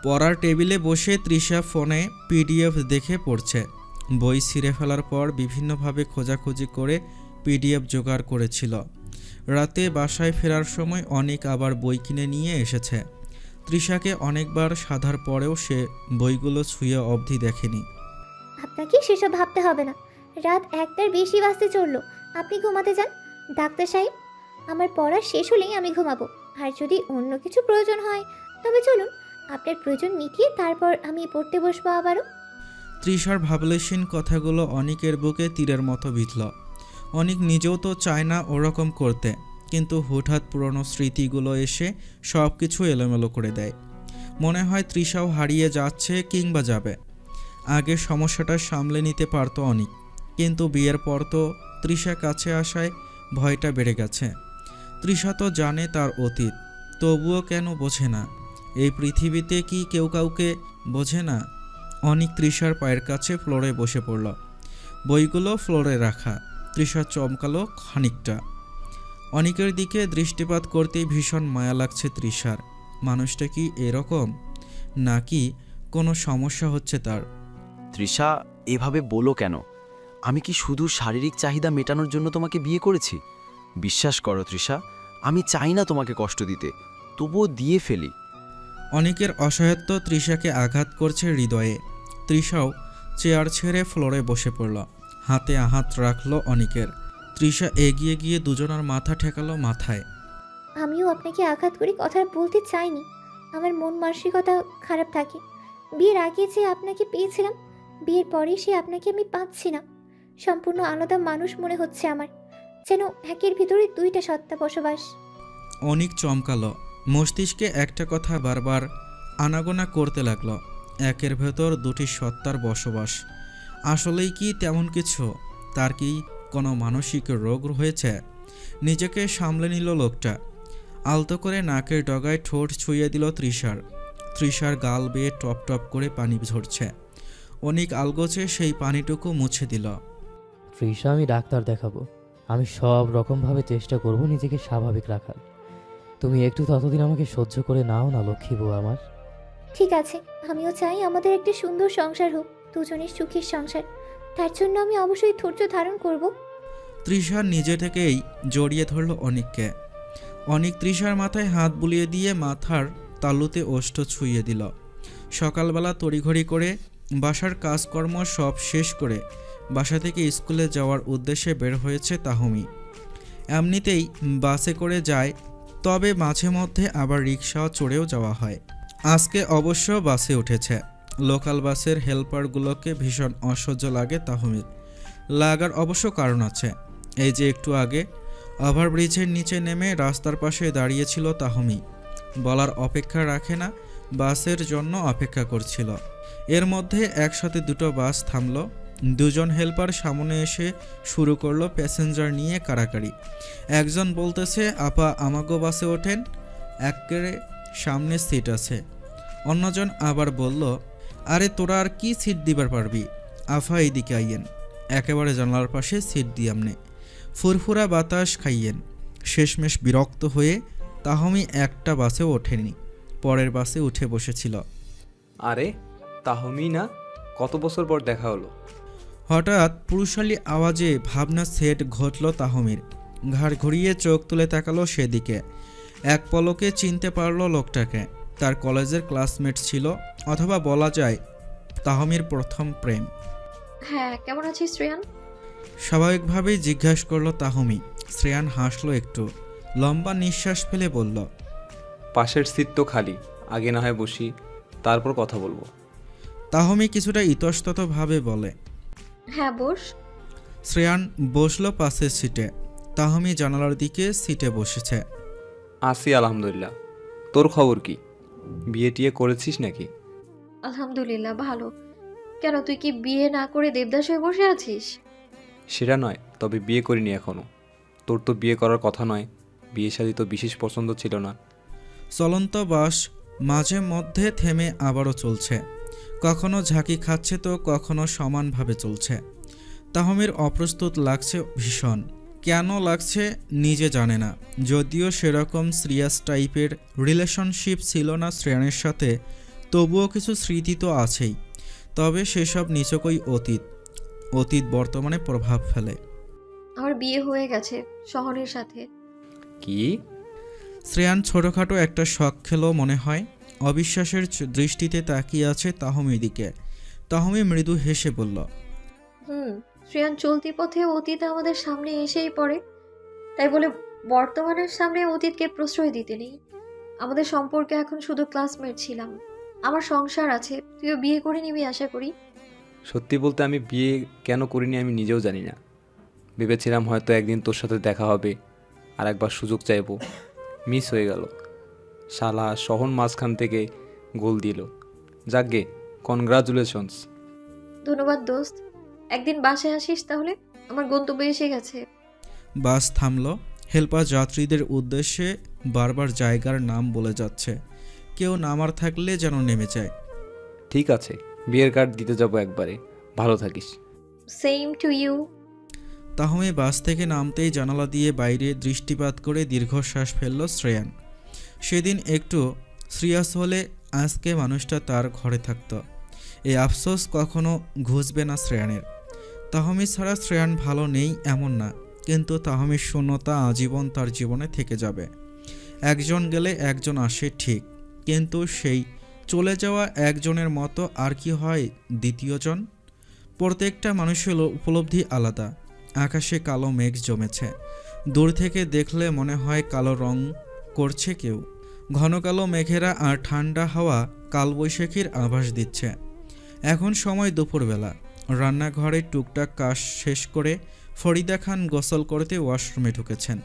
পড়ার টেবিলে বসে তৃষা ফোনে পিডিএফ দেখে পড়ছে। বই ছিঁড়ে ফেলার পর বিভিন্নভাবে খোঁজাখুঁজি করে পিডিএফ জোগাড় করেছিল। রাতে বাসায় ফেরার সময় অনেক আবার বই কিনে নিয়ে এসেছে। তৃষাকে অনেকবার সাধার পরেও সে বইগুলো ছুঁয়ে অবধি দেখেনি। আপনাকে সেসব ভাবতে হবে না। রাত 1টার বেশি বাজতে চললো, আপনি ঘুমাতে যান। ডাক্তার সাহেব, আমার পড়া শেষ হলেই আমি ঘুমাবো। আর যদি অন্য কিছু প্রয়োজন হয় তবে চলুন, আপনার প্রয়োজন মিটিয়ে তারপর আমি পড়তে বসবো আবারও। তৃষার ভাবলেশীন কথাগুলো অনিকের বুকে তীরের মতো বিঁধল। অনিক নিজেও তো চায় না ওরকম করতে, কিন্তু হঠাৎ পুরনো স্মৃতিগুলো এসে সব কিছু এলোমেলো করে দেয়। মনে হয় তৃষাও হারিয়ে যাচ্ছে কিংবা যাবে। আগে সমস্যাটা সামলে নিতে পারতো অনিক, কিন্তু বিয়ের পর তো তৃষা কাছে আসায় ভয়টা বেড়ে গেছে। তৃষা তো জানে তার অতীত, তবুও কেন বোঝে না? এই পৃথিবীতে কি কেউ কাউকে বোঝে না? অনিক তৃষার পায়ের কাছে ফ্লোরে বসে পড়ল। বইগুলো ফ্লোরে রাখা। তৃষা চমকালো খানিকটা। অনিকের দিকে দৃষ্টিপাত করতেই ভীষণ মায়া লাগছে তৃষার। মানুষটা কি এরকম, নাকি কোনো সমস্যা হচ্ছে তার? তৃষা, এভাবে বলো কেন? আমি কি শুধু শারীরিক চাহিদা মেটানোর জন্য তোমাকে বিয়ে করেছি? বিশ্বাস করো তৃষা, আমি চাই না তোমাকে কষ্ট দিতে, তবুও দিয়ে ফেলি। অনিকের অসহায়ত্ব তৃষাকে আঘাত করছে হৃদয়ে। তৃষাও চেয়ার ছেড়ে ফ্লোরে বসে পড়ল। হাতে আহাত রাখলো অনিকের। তৃষা এগিয়ে গিয়ে দুজনের মাথা ঠেকালো মাথায়। আমিও আপনাকে আঘাত করে কথা বলতে চাইনি। আমার মন মানসিকতা খারাপ থাকে। বিয়ের আগে যে আপনাকে পেয়েছিলাম, বিয়ের পরে সে আপনাকে আমি পাচ্ছি না। সম্পূর্ণ আলাদা মানুষ মনে হচ্ছে আমার, যেন একের ভিতরে দুইটা সত্তা বসবাস। অনিক চমকালো। মস্তিষ্কে একটা কথা বারবার আনাগোনা করতে লাগলো, একের ভেতর দুটি সত্তার বসবাস। আসলেই কি তেমন কিছু? তার কি কোনো মানসিক রোগ হয়েছে? নিজেকে সামলে নিল লোকটা। আলতো করে নাকের ডগায় ঠোঁট ছুঁয়ে দিল তৃষার। তৃষার গাল বেয়ে টপ টপ করে পানি ঝরছে। অনিক আলগোছে সেই পানিটুকু মুছে দিল। তৃষা, আমি ডাক্তার দেখাবো। আমি সব রকমভাবে চেষ্টা করব নিজেকে স্বাভাবিক রাখার। তুমি একটু ততদিন আমাকে সহ্য করে নাও না লক্ষ্মী বউ আমার। ঠিক আছে, আমিও চাই আমাদের একটা সুন্দর সংসার হোক, দুজনের সুখের সংসার। তার জন্য আমি অবশ্যই ধৈর্য ধারণ করব। তৃষা নিজে থেকেই জড়িয়ে ধরল অনিককে। অনিক তৃষার মাথায় হাত বুলিয়ে দিয়ে মাথার তালুতে ওষ্ঠ ছুঁয়ে দিল। সকালবেলা তড়িঘড়ি করে বাসার কাজকর্ম সব শেষ করে বাসা থেকে স্কুলে যাওয়ার উদ্দেশ্যে বের হয়েছে তাহমি। এমনিতেই বাসে করে যায়, তবে মাঝে মধ্যে আবার রিকশাও চড়েও যাওয়া হয়। আজকে অবশ্য বাসে উঠেছে। লোকাল বাসের হেল্পারগুলোকে ভীষণ অসহ্য লাগে তাহমির। লাগার অবশ্য কারণ আছে। এই যে একটু আগে ওভারব্রিজের নিচে নেমে রাস্তার পাশে দাঁড়িয়েছিল তাহমি। বলার অপেক্ষা রাখে না, বাসের জন্য অপেক্ষা করছিল। এর মধ্যে একসাথে দুটো বাস থামলো। দুজন হেল্পার সামনে এসে শুরু করলো প্যাসেঞ্জার নিয়ে কাড়াকাড়ি। একজন বলতেছে, আপা আমাগো বাসে ওঠেন, একেবারে সামনে সিট আছে। অন্যজন আবার বলল, আরে তোরা আর কি সিট দিবার পারবি, আফা এইদিকে আইয়েন, একেবারে জানলার পাশে সিট দিয়ামনে, ফুরফুরা বাতাস খাইয়েন। শেষমেশ বিরক্ত হয়ে তাহমি একটা বাসেও ওঠেনি, পরের বাসে উঠে বসেছিল। আরে তাহমি না, কত বছর পর দেখা হলো। হঠাৎ পুরুষালী আওয়াজে ভাবনা সেট ঘটল তাহমির। ঘাড় ঘুরিয়ে চোখ তুলে তাকালো সেদিকে। এক পলকে চিনতে পারল লোকটাকে। তার কলেজের ক্লাসমেট ছিল, অথবা বলা যায় তাহমির প্রথম প্রেম। হ্যাঁ, কেমন আছিস শ্রেয়ান? স্বাভাবিকভাবেই জিজ্ঞাসা করলো তাহমি। শ্রেয়ান হাসলো একটু, লম্বা নিঃশ্বাস ফেলে বলল, পাশের সিট তো খালি, আগে না হয় বসি, তারপর কথা বলবো। তাহমি কিছুটা ইতস্ততভাবে বলে। হ্যাঁ, বস। শ্রেয়ান বসলো পাশের সিটে। তাহমি জানালার দিকে সিটে বসেছে। আসি আলহামদুলিল্লাহ। তোর খবর কি? বিয়ে টিয়ে করেছিস নাকি? আলহামদুলিল্লাহ ভালো। কেন, তুই কি বিয়ে না করে দেবদাস হয়ে বসে আছিস? সেটা নয়, তবে বিয়ে করিনি এখনো। তোর তো বিয়ে করার কথা নয়, বিয়ে শাদী তো বিশেষ পছন্দ ছিল না। চলন্ত বাস মাঝে মধ্যে থেমে আবারও চলছে, কখনো ঝাঁকি খাচ্ছে তো কখনো সমানভাবে চলছে। তাহমির অপ্রস্তুত লাগছে ভীষণ। কেন লাগছে নিজে জানে না, যদিও সেরকম সিরিয়াস টাইপের রিলেশনশিপ ছিল না শ্রেয়ানের সাথে, তবুও কিছু স্মৃতি তো আছেই। তবে সেসব নিছকই অতীত। অতীত বর্তমানে প্রভাব ফেলে। আমার বিয়ে হয়ে গেছে শহরের সাথে। কি? শ্রেয়ান ছোটোখাটো একটা শখ খেলো মনে হয়। অবিশ্বাসের দৃষ্টিতে তাকিয়ে আছে তাহমির দিকে। তাহমি মৃদু হেসে বলল, শ্রেয়ান, চলতি পথে অতীত আমাদের সামনে এসেই পড়ে, তাই বলে বর্তমানের সামনে অতীতকে প্রশ্রয় দিতে নেই। আমাদের সম্পর্কে এখন শুধু ক্লাসমেট ছিলাম। আমার সংসার আছে, তুইও বিয়ে করে নিবি আশা করি। সত্যি বলতে আমি বিয়ে কেন করিনি আমি নিজেও জানি না। ভেবেছিলাম হয়তো একদিন তোর সাথে দেখা হবে, আর একবার সুযোগ চাইবো, মিস হয়ে গেল। শালা শহন মাঝখান থেকে গোল দিল। যাকগে, কনগ্রাচুলেশনস। ধন্যবাদ দোস্ত। একদিন বাসায় আসিস তাহলে, আমার গন্তব্যে এসে গেছে। বাস থামল। হেল্পার যাত্রীদের উদ্দেশ্যে বারবার জায়গার নাম বলে যাচ্ছে। কেউ নামার থাকলে যেন নেমে যায়। ঠিক আছে, বিয়ের কার্ড দিতে যাবো একবারে। ভালো থাকিস। Same to you. Tahmi bus থেকে নামতেই জানালা দিয়ে বাইরে দৃষ্টিপাত করে দীর্ঘশ্বাস ফেলল শ্রেয়ান। সেদিন একটু সিরিয়াস হলে আজকে মানুষটা তার ঘরে থাকত। এই আফসোস কখনো ঘুচবে না শ্রেয়ানের। তাহমি ছাড়া শ্রেয়ান ভালো নেই এমন না, কিন্তু তাহমির শূন্যতা আজীবন তার জীবনে থেকে যাবে। একজন গেলে একজন আসে ঠিক, কিন্তু সেই চলে যাওয়া একজনের মতো আর কি হয় দ্বিতীয়জন? প্রত্যেকটা মানুষের উপলব্ধি আলাদা। আকাশে কালো মেঘ জমেছে, দূর থেকে দেখলে মনে হয় কালো রং করছে কেউ। ঘন কালো মেঘেরা আর ঠান্ডা হাওয়া কালবৈশাখীর আভাস দিচ্ছে। এখন সময় দুপুরবেলা। রান্নাঘরে টুকটাক কাজ শেষ করে ফরিদা খান গোসল করতে ওয়াশরুমে ঢুকেছেন।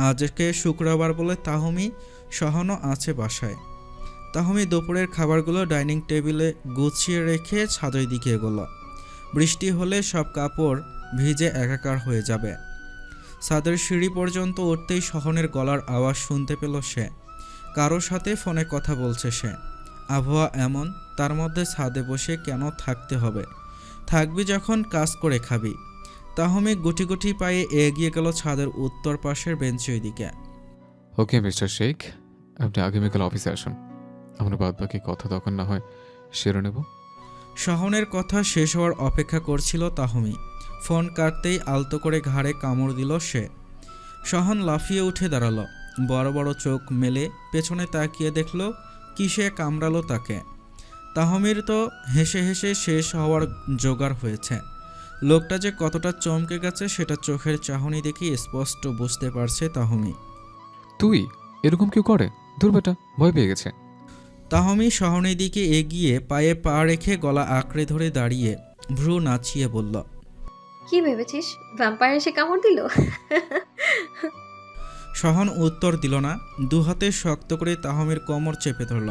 আজকে শুক্রবার বলে তাহমি সহনও আছে বাসায়। তাহমি দুপুরের খাবারগুলো ডাইনিং টেবিলে গুছিয়ে রেখে ছাদের দিকে এগোলো। বৃষ্টি হলে সব কাপড় ভিজে একাকার হয়ে যাবে। ছাদের সিঁড়ি পর্যন্ত উঠতেই সহনের গলার আওয়াজ শুনতে পেল সে। কারো সাথে ফোনে কথা বলছে সে। আবহাওয়া এমন, তার মধ্যে ছাদে বসে কেন থাকতে হবে? থাকবি যখন কাজ করে খাবি। তাহমি গুটি গুটি পায়ে এগিয়ে গেল ছাদের উত্তর পাশের বেঞ্চের দিকে। ওকে মিস্টার শেখ, আপনি আগামীকাল অফিসে আসুন। আমরা বাদ বাকি কথা তখন না হয় সেরে নেব। সহনের কথা শেষ হওয়ার অপেক্ষা করছিল তাহমি। ফোন কাটতেই আলতো করে ঘাড়ে কামড় দিল সে। সহন লাফিয়ে উঠে দাঁড়ালো, বড় বড় চোখ মেলে পেছনে তাকিয়ে দেখল কিসে কামড়ালো তাকে। তাহমির তো হেসে হেসে শেষ হওয়ার জোগাড় হয়েছে। লোকটা যে কতটা চমকে গেছে সেটা চোখের চাহনি দেখে স্পষ্ট বুঝতে পারছে তাহমি। তুই এরকম কেউ করে? দূর বেটা, ভয় পেয়ে গেছে। তাহমি সহনের দিকে এগিয়ে পায়ে পা রেখে গলা আঁকড়ে ধরে দাঁড়িয়ে ভ্রু নাচিয়ে বলল, কি ভেবেছিস ভ্যাম্পায়ার এসে কামড় দিল? সহন উত্তর দিল না। দুহাতে শক্ত করে তাহমির কোমর চেপে ধরল।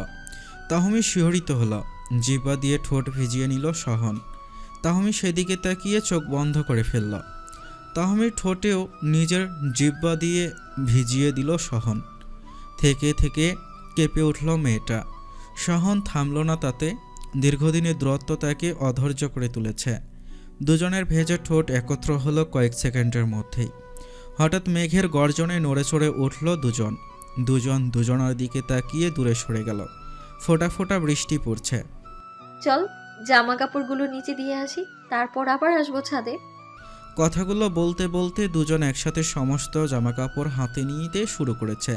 তাহমি শিহরিত হলো। জিহ্বা দিয়ে ঠোঁট ভিজিয়ে নিল সহন। তাহমি সেদিকে তাকিয়ে চোখ বন্ধ করে ফেলল। তাহমির ঠোঁটেও নিজের জিহ্বা দিয়ে ভিজিয়ে দিল সহন। থেকে থেকে কেঁপে উঠল মেয়েটা। সহন থামল না তাতে। দীর্ঘদিনের দূরত্ব তাকে অধৈর্য করে তুলেছে। দুজনের ভেজা ঠোঁট একত্র হলো কয়েক সেকেন্ডের মধ্যেই। হঠাৎ মেঘের গর্জনে নড়ে চড়ে উঠল দুজন। দুজন দুজনের দিকে তাকিয়ে দূরে সরে গেল। ফোঁটা ফোঁটা বৃষ্টি পড়ছে। চল জামা কাপড়গুলো নিচে দিয়ে আসি, তারপর আবার আসবো ছাদে। কথাগুলো বলতে বলতে দুজন একসাথে সমস্ত জামাকাপড় হাতে নিতে শুরু করেছে।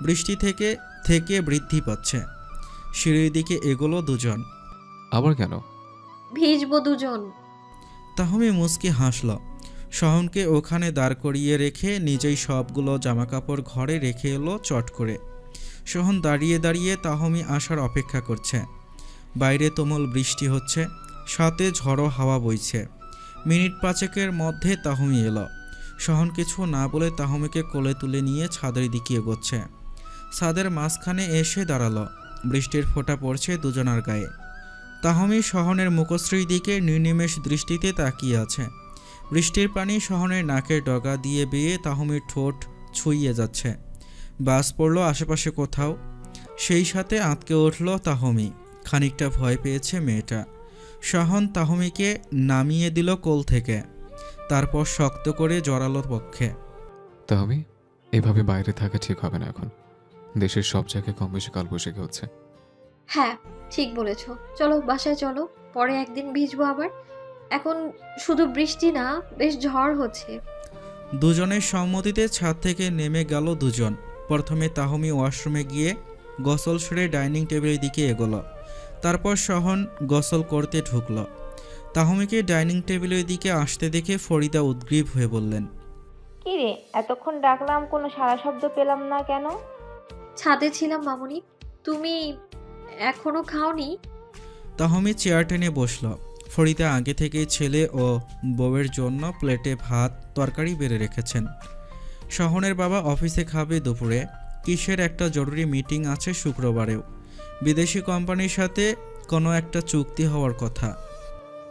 বৃষ্টি থেকে থেকে বৃদ্ধি পাচ্ছে। সিঁড়ির দিকে এগোলো দুজন। আবার কেন? ভিজবো দুজন। তাহমি মুচকি হাসল। শহনকে ওখানে দাঁড় করিয়ে রেখে নিজেই সবগুলো জামাকাপড় ঘরে রেখে এলো চট করে। শহন দাঁড়িয়ে দাঁড়িয়ে তাহমি আসার অপেক্ষা করছে। বাইরে তুমুল বৃষ্টি হচ্ছে, সাথে ঝড়ো হাওয়া বইছে। মিনিট পাঁচেকের মধ্যে তাহমি এলো। শহন কিছু না বলে তাহমিকে কোলে তুলে নিয়ে ছাদের দিকে এগোচ্ছে। ছাদের মাঝখানে এসে দাঁড়ালো। বৃষ্টির ফোঁটা পড়ছে দুজনার গায়ে। তাহমি শহনের মুখশ্রীর দিকে নির্নিমেষ দৃষ্টিতে তাকিয়ে আছে। বৃষ্টির পানি শহনের নাকের ডগা দিয়ে বেয়ে তাহমির ঠোঁট ছুঁইয়ে যাচ্ছে। বাস পড়ল আশেপাশে কোথাও। সেই সাথে আঁতকে উঠল তাহমি। খানিকটা ভয় পেয়েছে মেয়েটা। শহন তাহমিকে নামিয়ে দিল কোল থেকে, তারপর শক্ত করে জড়ালো পক্ষে। তাহমি, এভাবে বাইরে থাকা ঠিক হবে না এখন। দেশের সব জায়গায় কম বেশি কালবৈশাখী হচ্ছে। হ্যাঁ, ঠিক বলেছ। চলো বাসায় চলো, পরে একদিন ভিজবো আবার। এখন শুধু বৃষ্টি না, বেশ ঝড় হচ্ছে। দুজনের সম্মতিতে ছাদ থেকে নেমে গেল দুজন। প্রথমে তাহমি ওয়াশরুমে গিয়ে গোসল সেরে ডাইনিং টেবিলের দিকে এগোলো। তারপর শহন গোসল করতে ঢুকল। তাহমিকে ডাইনিং টেবিলের দিকে আসতে দেখে ফরিদা উদ্গ্রীব হয়ে বললেন, কি রে, এতক্ষণ ডাকলাম কোনো সারা শব্দ পেলাম না কেন? ছাদে ছিলাম মামুনি। তুমি এখনো খাওনি? তাহমি চেয়ার টেনে বসল। ফরিদা আগে থেকেই ছেলে ও বউয়ের জন্য প্লেটে ভাত তরকারি বেড়ে রেখেছেন। শহনের বাবা অফিসে খাবে দুপুরে। কিসের একটা জরুরি মিটিং আছে শুক্রবারেও। বিদেশি কোম্পানির সাথে কোনো একটা চুক্তি হওয়ার কথা।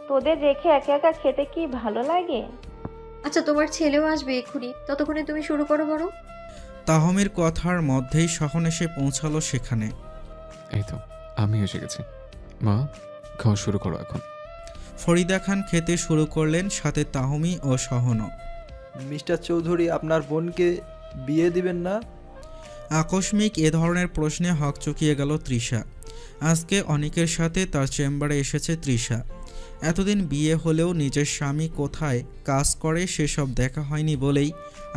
তোদের রেখে একা একা খেতে কি ভালো লাগে? আচ্ছা, তোমার ছেলেও আসবে এক্ষুনি, ততক্ষণে তুমি শুরু করো বড়। তাহমির কথার মধ্যেই শহন এসে পৌঁছালো সেখানে। এই তো আমি এসে গেছি। মা, খাওয়া শুরু করো এখন। ফরিদা খান খেতে শুরু করলেন, সাথে তাহমি ও শহনও। মিস্টার চৌধুরী, আপনার বোনকে বিয়ে দিবেন না? আকস্মিক এ ধরনের প্রশ্নে হক চুকিয়ে গেল তৃষা। আজকে অনিকের সাথে তার চেম্বারে এসেছে তৃষা। এতদিন বিয়ে হলেও নিজের স্বামী কোথায় কাজ করে সেসব দেখা হয়নি বলেই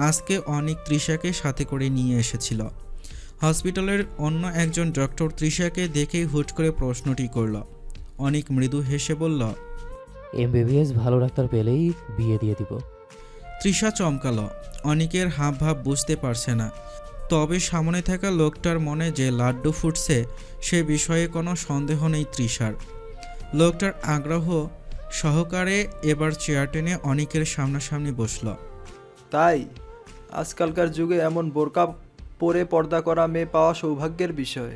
আজকে অনিক তৃষাকে সাথে করে নিয়ে এসেছিল। হসপিটালের অন্য একজন ডক্টর তৃষাকে দেখেই হুট করে প্রশ্নটি করল। অনিক মৃদু হেসে বলল, MBBS ভালো ডাক্তার পেলেই বিয়ে দিয়ে দিব। তৃষা চমকালো। অনিকের হাবভাব বুঝতে পারছে না, তবে সামনে থাকা লোকটার মনে যে লাড্ডু ফুটছে সে বিষয়ে কোনো সন্দেহ নেই তৃষার। লোকটার আগ্রহ সহকারে এবার চেয়ার টেনে অনিকের সামনাসামনি বসল। তাই আজকালকার যুগে এমন বোরকা পরে পর্দা করা মেয়ে পাওয়া সৌভাগ্যের বিষয়।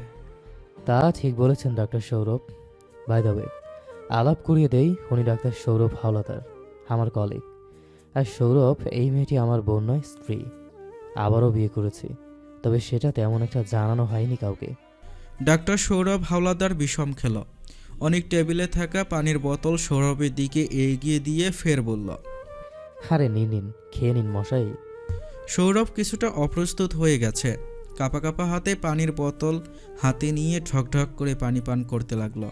তা ঠিক বলেছেন doctor Sourav. By the way, আলাপ করিয়ে দেই, উনি ডাক্তার সৌরভ হাওলাদার, আমার কলিগ। আর সৌরভ, এই মেয়েটি আমার বোন নয়, স্ত্রী। আবারও বিয়ে করেছি, তবে সেটা তেমন একটা জানানো হয়নি কাউকে। ডাক্তার সৌরভ হাওলাদার বিষম খেল। অনেক টেবিলে থাকা পানির বোতল সৌরভের দিকে এগিয়ে দিয়ে ফের বলল, আরে নিন, খেয়ে নিন মশাই। সৌরভ কিছুটা অপ্রস্তুত হয়ে গেছে। কাঁপা কাঁপা হাতে পানির বোতল হাতে নিয়ে ঢকঢক করে পানি পান করতে লাগলো।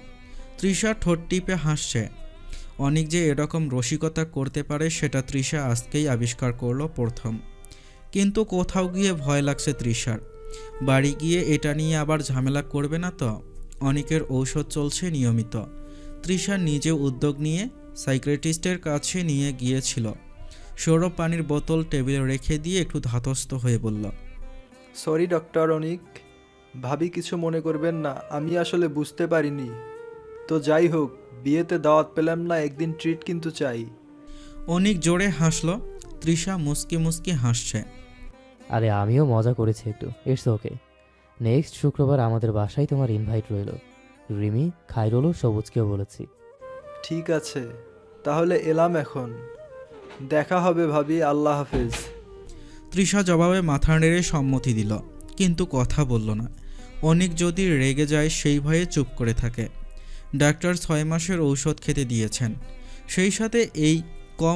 তৃষা ঠোঁট টিপে হাসছে। অনেক যে এরকম রসিকতা করতে পারে সেটা তৃষা আজকেই আবিষ্কার করলো প্রথম। কিন্তু কোথাও গিয়ে ভয় লাগছে তৃষার। বাড়ি গিয়ে এটা নিয়ে আবার ঝামেলা করবে না তো? অনেকের ঔষধ চলছে নিয়মিত। তৃষা নিজে উদ্যোগ নিয়ে সাইকিয়াট্রিস্টের কাছে নিয়ে গিয়েছিল। সৌরভ পানির বোতল টেবিলে রেখে দিয়ে একটু ধাতস্থ হয়ে বলল, সরি ডক্টর অনিক, ভাবি কিছু মনে করবেন না, আমি আসলে বুঝতে পারিনি। তো যাই হোক, বিয়েতে দাওয়াত পেলাম না, একদিন ট্রিট কিন্তু চাই। অনিক জোরে হাসল। তৃষা মুস্কি মুস্কি হাসছে। আরে আমিও মজা করেছি একটু, ইটস ওকে। নেক্সট শুক্রবার আমাদের বাসায় তোমার ইনভাইট রইল। রিমি, খাইরুলও, সবুজকেও বলেছি। ঠিক আছে, তাহলে এলাম এখন। দেখা হবে ভাবি, আল্লাহ হাফেজ। তৃষা জবাবে মাথা নেড়ে সম্মতি দিল, কিন্তু কথা বলল না। অনেক যদি রেগে যায় সেই ভয়ে চুপ করে থাকে। ডাক্তার 6 মাসের ঔষধ খেতে দিয়েছেন, সেই সাথে এই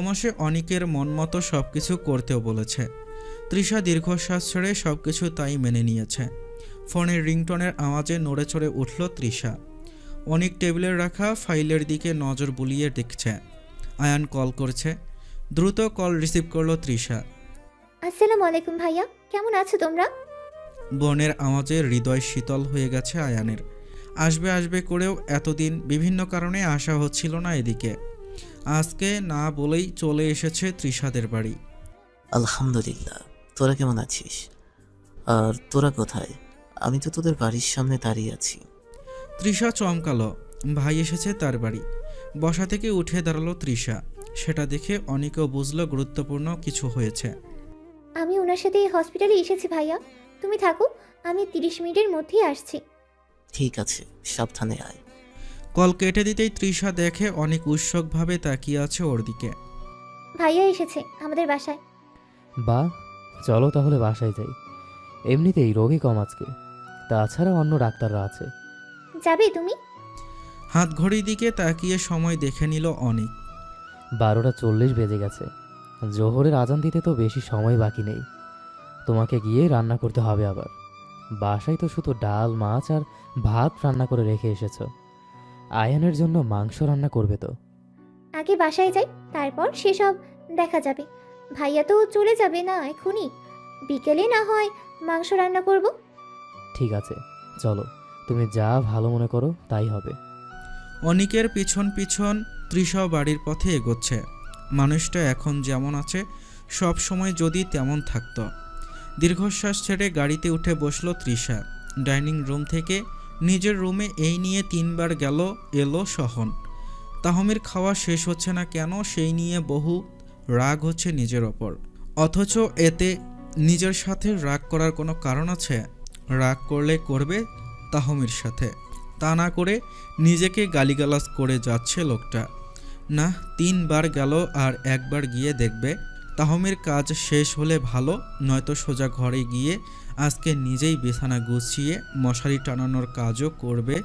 মাসে অনেকের মন মতো সব কিছু করতেও বলেছে। তৃষা দীর্ঘশ্বাস ছেড়ে সব কিছু তাই মেনে নিয়েছে। ফোনের রিংটনের আওয়াজে নড়ে চড়ে উঠল তৃষা। অনেক টেবিলে রাখা ফাইলের দিকে নজর বুলিয়ে দেখছে। আয়ান কল করছে। দ্রুত কল রিসিভ করলো তৃষা। আসসালামু আলাইকুম ভাইয়া, কেমন আছো তোমরা? বোনের আওয়াজে হৃদয় শীতল হয়ে গেছে আয়ানের। আসবে আসবে করেও এতদিন বিভিন্ন কারণে আসা হচ্ছিল না এদিকে। আজকে না বলেই চলে এসেছে তৃষাদের বাড়ি। আলহামদুলিল্লাহ। তোরা কেমন আছিস? আর তোরা কোথায়? আমি তো তোদের বাড়ির সামনে দাঁড়িয়ে আছি। তৃষা চমকালো, ভাই এসেছে তার বাড়ি। বসা থেকে উঠে দাঁড়ালো তৃষা। সেটা দেখে অনেকেও বুঝলো গুরুত্বপূর্ণ কিছু হয়েছে। আমি ওনার সাথে এই হসপিটালে এসেছি ভাইয়া, তুমি থাকো, আমি 30 মিনিটের মধ্যেই আসছি। ঠিক আছে, সাবধানে আয়। কল কেটে দিতেই তৃষা দেখে অনেক উৎসুকভাবে তাকিয়ে আছে ওর দিকে। ভাইয়া এসেছে আমাদের বাসায়। বা চলো তাহলে বাসায় যাই, এমনিতেই রোগী কম আজকে, তাছাড়া অন্য ডাক্তাররা আছে। যাবে তুমি? হাত ঘড়ির দিকে তাকিয়ে সময় দেখে নিল অনেক। 12:40 বেজে গেছে, জোহরের আজান দিতে তো বেশি সময় বাকি নেই। তোমাকে গিয়ে রান্না করতে হবে আবার। বাসায় তো শুধু ডাল, মাছ আর ভাত রান্না করে রেখে এসেছো। আয়ানের জন্য মাংস রান্না করবে তো? আগে বাসায় যাই, তারপর সেসব দেখা যাবে। ভাইয়া তো চলে যাবে না এখনই, বিকেলে না হয় মাংস রান্না করব। ঠিক আছে চলো, তুমি যা ভালো মনে করো তাই হবে। অনিকের পিছন পিছন তৃষাও বাড়ির পথে এগোচ্ছে। মানুষটা এখন যেমন আছে সব সময় যদি তেমন থাকতো। দীর্ঘশ্বাস ছেড়ে গাড়িতে উঠে বসলো তৃষা। ডাইনিং রুম থেকে নিজের রুমে এই নিয়ে 3 বার গেল এলো সহন। তাহমির খাওয়া শেষ হচ্ছে না কেন সেই নিয়ে বহু রাগ হচ্ছে নিজের ওপর। অথচ এতে নিজের সাথে রাগ করার কোনো কারণ আছে? রাগ করলে করবে তাহমির সাথে, তা না করে নিজেকে গালিগালাজ করে যাচ্ছে লোকটা। না, 3 বার গেল আর একবার গিয়ে দেখবে। তাহমির কাজ শেষ হলে ভালো, নয়তো সোজা ঘরে গিয়ে আজকে নিজেই বিছানা গুছিয়ে মশারি টানানোর কাজও করবে।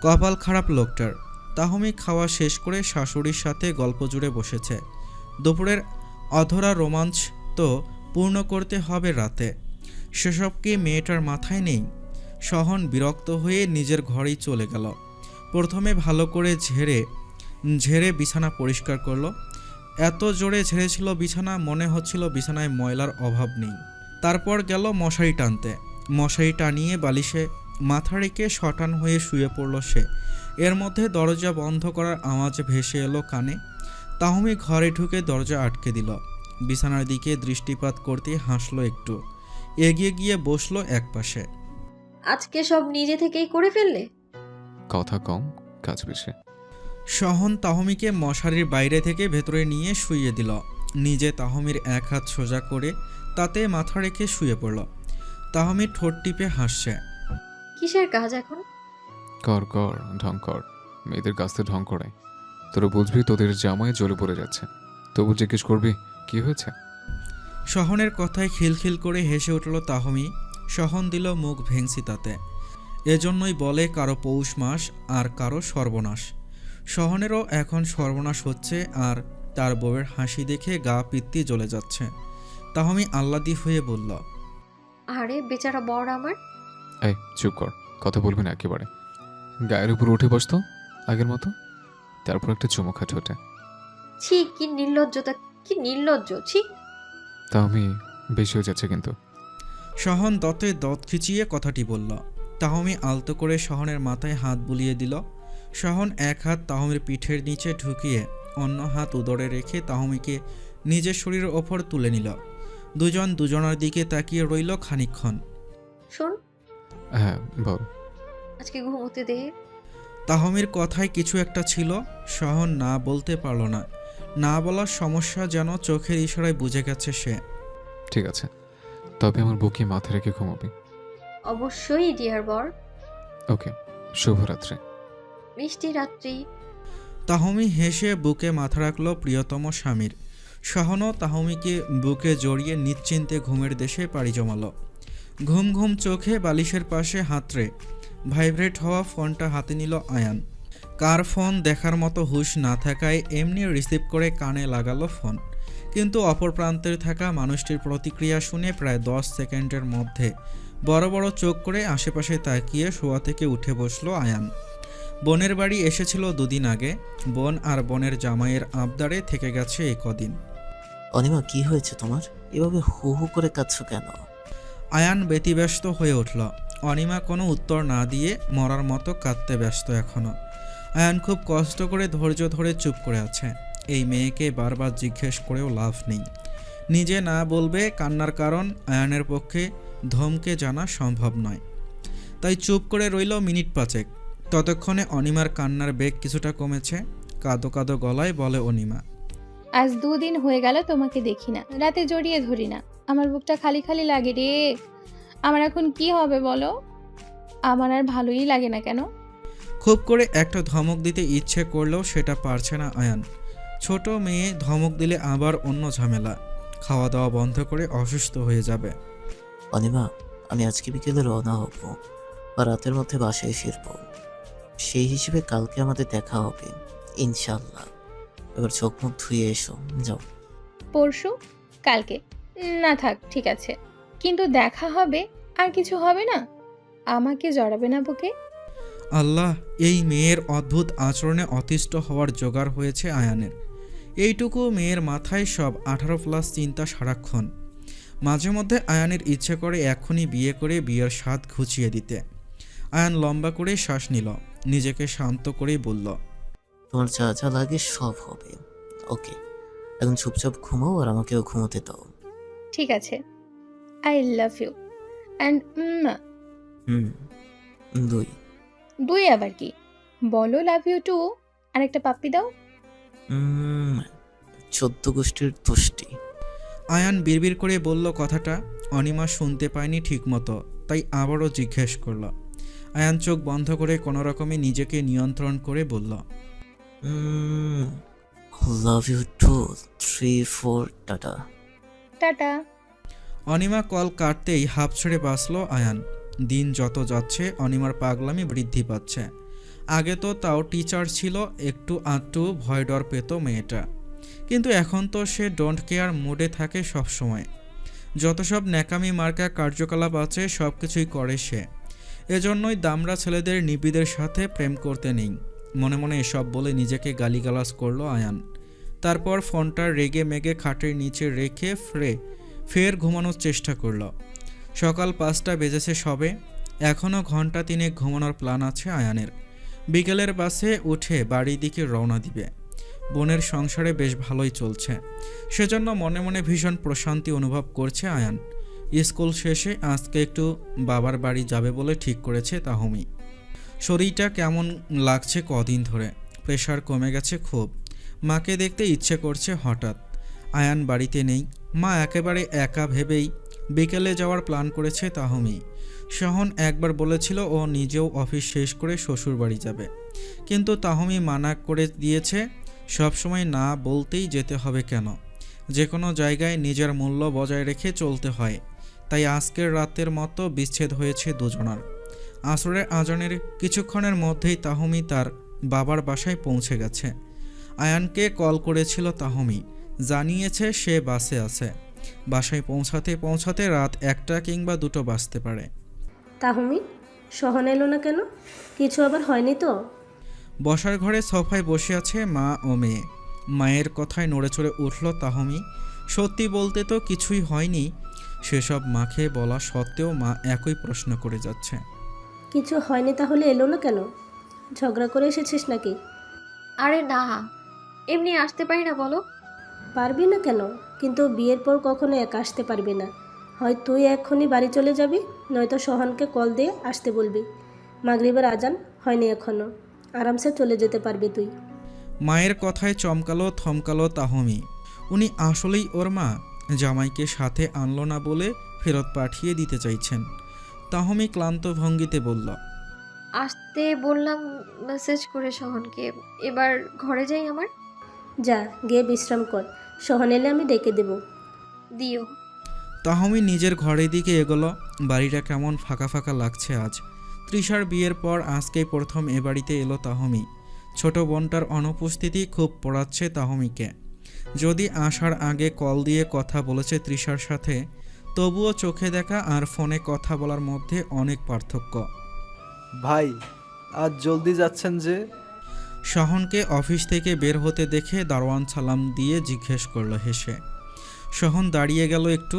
কপাল খারাপ লোকটার। তাহমি খাওয়া শেষ করে শাশুড়ির সাথে গল্প জুড়ে বসেছে। দুপুরের অধরা রোমাঞ্চ তো পূর্ণ করতে হবে রাতে। সেসব কি মেয়েটার মাথায় নেই? সহন বিরক্ত হয়ে নিজের ঘরেই চলে গেল। প্রথমে ভালো করে ঝেড়ে বিছানা পরিষ্কার করলো। এত জোরে ঝেড়েছিল বিছানা, মনে হচ্ছিল বিছানায় ময়লার অভাব নেই। তারপর গেল মশারি টানতে। মশারি টানিয়ে বালিশে মাথা রেখে শটান হয়ে শুয়ে পড়ল সে। এর মধ্যে দরজা বন্ধ করার আওয়াজ ভেসে এলো কানে। তাহমি ঘরে ঢুকে দরজা আটকে দিল। বিছানার দিকে দৃষ্টিপাত করতে হাসলো একটু, এগিয়ে গিয়ে বসলো একপাশে। আজকে সব নিজে থেকেই করে ফেললে? কথা কম, কাজ বেশি। সহন তাহমিকে মশারির বাইরে থেকে ভেতরে নিয়ে শুইয়ে দিল। নিজে তাহমির এক হাত সোজা করে তাতে মাথা রেখে শুয়ে পড়ল। তাহমি ঠোঁট টিপে হাসছে। কিসের কাজ এখন? কর কর, ঢং কর। মেয়েদের কাছ থেকে ঢং করাই। তোরা বুঝবি তোদের জামায় জ্বলে পড়ে যাচ্ছে, তবু জিজ্ঞেস করবি কি হয়েছে। সহনের কথায় খিলখিল করে হেসে উঠল তাহমি। সহন দিল মুখ ভেংসি তাতে। এজন্যই বলে কারো পৌষ মাস আর কারো সর্বনাশ। সহনেরও এখন সর্বনাশ হচ্ছে, আর তার বউয়ের হাসি দেখে গা পিত্তি জ্বলে যাচ্ছে। তাহমি আহ্লাদি হয়ে বলল, আরে বেচারা বর আমার। এই চুপ কর, কথা বলবি না একেবারে। গায়ের উপর উঠে বসতো আগের মতো, তারপর একটা চুমো খাট ওঠে। ছি, কি নির্লজ্জতা, কি নির্লজ্জ, ছি। তা আমি বেশি হয়ে যাচ্ছে কিন্তু। সহন দতে দত খিচিয়ে কথাটি বলল। তাহমি আলতো করে সহনের মাথায় হাত বুলিয়ে দিল। সহন এক হাত তাহমির পিঠের নিচে ঢুকিয়ে অন্য হাত উদরে রেখে তাহমিকে নিজের শরীরের ওপর তুলে নিল। দুজন দুজনের দিকে তাকিয়ে রইল খানিকক্ষণ। শোন। হ্যাঁ বল। আজকে ঘুমোতে দে। তাহমির কথায় কিছু একটা ছিল, সহন না বলতে পারল না। না বলার সমস্যা যেন চোখের ইশারায় বুঝে গেছে সে। ঠিক আছে, তবে আমার বুকে মাথা রেখে ঘুমাবি। অবশ্যই ডিয়ার বর। ওকে, শুভরাত্রি। মিষ্টি রাত্রি। তাহমি হেসে বুকে মাথা রাখল প্রিয়তম স্বামীর। সহনও তাহমিকে বুকে জড়িয়ে নিশ্চিন্তে ঘুমের দেশে পাড়ি জমালো। ঘুম ঘুম চোখে বালিশের পাশে হাতড়ে ভাইব্রেট হওয়া ফোনটা হাতে নিল আয়ান। কার ফোন দেখার মতো হুঁশ না থাকায় এমনি রিসিভ করে কানে লাগালো ফোন। কিন্তু অপর প্রান্তে থাকা মানুষটির প্রতিক্রিয়া শুনে প্রায় 10 সেকেন্ডের মধ্যে বড় বড় চোখ করে আশেপাশে তাকিয়ে শোয়া থেকে উঠে বসলো আয়ান। বোনের বাড়ি এসেছিল 2 দিন আগে। বোন আর বোনের জামাইয়ের আবদারে থেকে গেছে এই কদিন। অনিমা, কি হয়েছে তোমার? এভাবে হু হু করে কাঁদছো কেন? আয়ান ব্যতিব্যস্ত হয়ে উঠল। অনিমা কোনো উত্তর না দিয়ে মরার মতো কাঁদতে ব্যস্ত এখনও। আয়ান খুব কষ্ট করে ধৈর্য ধরে চুপ করে আছে। এই মেয়েকে বারবার জিজ্ঞেস করেও লাভ নেই। নিজে না বলবে কান্নার কারণ আয়ানের পক্ষে ধমকে জানা সম্ভব নয়। তাই চুপ করে রইল মিনিট পাঁচেক। ততক্ষণে অনিমার কান্নার বেগ কিছুটা কমেছে। কাঁদো কাঁদো গলায় বলে অনিমা, আজ 2 দিন হয়ে গেল তোমাকে দেখি না, রাতে জড়িয়ে ধরি না, আমার বুকটা খালি খালি লাগে রে। আমার এখন কি হবে বলো? আমার আর ভালোই লাগে না কেন? খুব করে একটা ধমক দিতে ইচ্ছে করলেও সেটা পারছে না আয়ান। ছোট মেয়ে ধমক দিলে আবার অন্য ঝামেলা, খাওয়া দাওয়া বন্ধ করে অসুস্থ হয়ে যাবে। অনিমা, আমি আজকে বিকেলে রওনা হব বা রাতের মধ্যে বাসায় ফিরব। সেই হিসেবে কালকে আমাদের দেখা হবে ইনশাল্লাহ। এবার চোখ মুখ ধুয়ে এসো, যাও। পরশু? কালকে? না থাক, ঠিক আছে, কিন্তু দেখা হবে। আর কিছু হবে না? আমাকে জড়াবে না বুকে? আল্লাহ, এই মেয়ের অদ্ভুত আচরণে অতিষ্ঠ হওয়ার জোগাড় হয়েছে আয়ানের। এইটুকু মেয়ের মাথায় সব 18+ চিন্তা সারাক্ষণ। মাঝে মধ্যে আয়ানের ইচ্ছে করে এখনই বিয়ে করে বিয়ের স্বাদ ঘুচিয়ে দিতে। আয়ান লম্বা করে শ্বাস নিল, নিজেকে শান্ত করেই বলল, তোমার যা যা লাগে সব হবে। ওকে, এখন চুপচাপ ঘুমাও আর আমাকেও ঘুমোতে দাও। ঠিক আছে। আই লাভ ইউ অ্যান্ড 2 দুই আবার কি? বলো লাভ ইউ টু। আর একটা পাপ্পি দাও। 14 গোষ্ঠীর তুষ্টি। আয়ান বিড়বিড় করে বলল কথাটা। অনিমা শুনতে পায়নি ঠিকমতো, তাই আবারও জিজ্ঞেস করল। আয়ান চোখ বন্ধ করে কোনো রকমে নিজেকে নিয়ন্ত্রণ করে বলল, love you too 3 4 tata. Tata. Anima call কাটতেই হাঁপ ছেড়ে বাঁচল আয়ান। দিন যত যাচ্ছে অনিমার পাগলামি বৃদ্ধি পাচ্ছে। আগে তো তাও টিচার ছিল, একটু আধটু ভয় ডর পেত মেয়েটা, কিন্তু এখন তো সে ডোন্ট কেয়ার মুডে থাকে সব সময়। যত সব ন্যাকামি মার্কা কার্যকলাপ আছে সব কিছুই করে সে। এজন্যই দামড়া ছেলেদের নিবিদের সাথে প্রেম করতে নেই। মনে মনে এসব বলে নিজেকে গালিগালাজ করলো আয়ান। তারপর ফোনটা রেগে মেগে খাটের নিচে রেখে ফের ঘুমানোর চেষ্টা করল। সকাল 5টা বেজেছে সবে। এখনও ঘন্টা 3 ঘুমানোর প্ল্যান আছে আয়ানের। বিকেলের বাসে উঠে বাড়ির দিকে রওনা দিবে। বোনের সংসারে বেশ ভালোই চলছে, সেজন্য মনে মনে ভীষণ প্রশান্তি অনুভব করছে আয়ান। স্কুল শেষে আজকে একটু বাবার বাড়ি যাবে বলে ঠিক করেছে তাহমি। শরীরটা কেমন লাগছে কদিন ধরে, প্রেশার কমে গেছে খুব। মাকে দেখতে ইচ্ছে করছে হঠাৎ। আয়ান বাড়িতে নেই, মা একেবারে একা ভেবেই বিকেলে যাওয়ার প্ল্যান করেছে তাহমি। শহন একবার বলেছিল ও নিজেও অফিস শেষ করে শ্বশুর বাড়ি যাবে, কিন্তু তাহমি মানা করে দিয়েছে সবসময় না বলতেই যেতে হবে কেন। যে কোনো জায়গায় নিজের মূল্য বজায় রেখে চলতে হয়। তাই আজকের রাতের মতো বিচ্ছেদ হয়েছে দুজনার। আসরের আজানের কিছুক্ষণের মধ্যেই তাহমি তার বাবার বাসায় পৌঁছে গেছে। আয়ানকে কল করেছিল তাহমি, জানিয়েছে সে বাসে আছে। বাসায় পৌঁছাতে পৌঁছাতে রাত 1টা কিংবা 2টো বাজতে পারে। তাহমি, সহন এলো না কেন? কিছু আবার হয়নি তো? বসার ঘরে সোফায় বসে আছে মা ও মেয়ে। মায়ের কথায় নড়ে চড়ে উঠল তাহমি। সত্যি বলতে তো কিছুই হয়নি, সেসব মাকে বলা সত্ত্বেও মা একই প্রশ্ন করে যাচ্ছে। কিছু হয়নি তাহলে এলো না কেন? ঝগড়া করে এসেছিস নাকি? আরে না, এমনি আসতে পারি না বলো। পারবি না কেন? কিন্তু বিয়ের পর কখনো একা আসতে পারবি না। হয় তুই এক্ষুনি বাড়ি চলে যাবি, নয়তো সোহানকে কল দিয়ে আসতে বলবি। মাগরিবের আজান হয়নি এখনো, আরামসে চলে যেতে পারবি তুই। মায়ের কথায় চমকালো থমকালো তাহমি। উনি আসলেই ওর মা? জামাইকে সাথে আনলো না বলে ফেরত পাঠিয়ে দিতে চাইছেন। তাহমি ক্লান্ত ভঙ্গিতে বলল, আসতে বললাম মেসেজ করে সোহনকে। এবার ঘরে যাই আমার। যা, গিয়ে বিশ্রাম কর। সোহান এলে আমি ডেকে দেব। দিও। তাহমি নিজের ঘরের দিকে এগোলো। বাড়িটা কেমন ফাঁকা ফাঁকা লাগছে আজ। তৃষার বিয়ের পর আজকেই প্রথম এ বাড়িতে এলো তাহমি। ছোট বোনটার অনুপস্থিতি খুব পড়াচ্ছে তাহমিকে। যদি আসার আগে কল দিয়ে কথা বলেছে তৃষার সাথে, তবুও চোখে দেখা আর ফোনে কথা বলার মধ্যে অনেক পার্থক্য। ভাই, আজ জলদি যাচ্ছেন যে? শহনকে অফিস থেকে বের হতে দেখে দারোয়ান সালাম দিয়ে জিজ্ঞেস করলো হেসে। শহন দাঁড়িয়ে গেল একটু,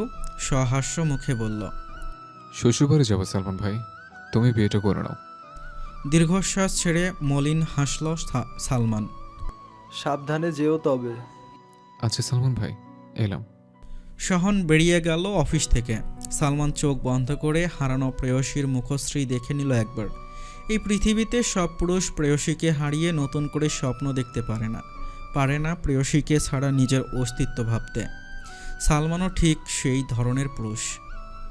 সহাস্য মুখে বলল, শ্বশুরবাড়ি যাবো সালমান ভাই, তুমি বিয়েটা করে নাও। দীর্ঘশ্বাস ছেড়ে মলিন হাসল সালমান। সাবধানে যেও তবে। আচ্ছা সালমান ভাই, এলাম। শহন বেরিয়ে গেল অফিস থেকে। সালমান চোখ বন্ধ করে হারানো প্রেয়সীর মুখশ্রী দেখে নিল একবার। এই পৃথিবীতে সব পুরুষ প্রেয়সীকে হারিয়ে নতুন করে স্বপ্ন দেখতে পারে না প্রেয়সীকে ছাড়া নিজের অস্তিত্ব ভাবতে। সালমানও ঠিক সেই ধরনের পুরুষ।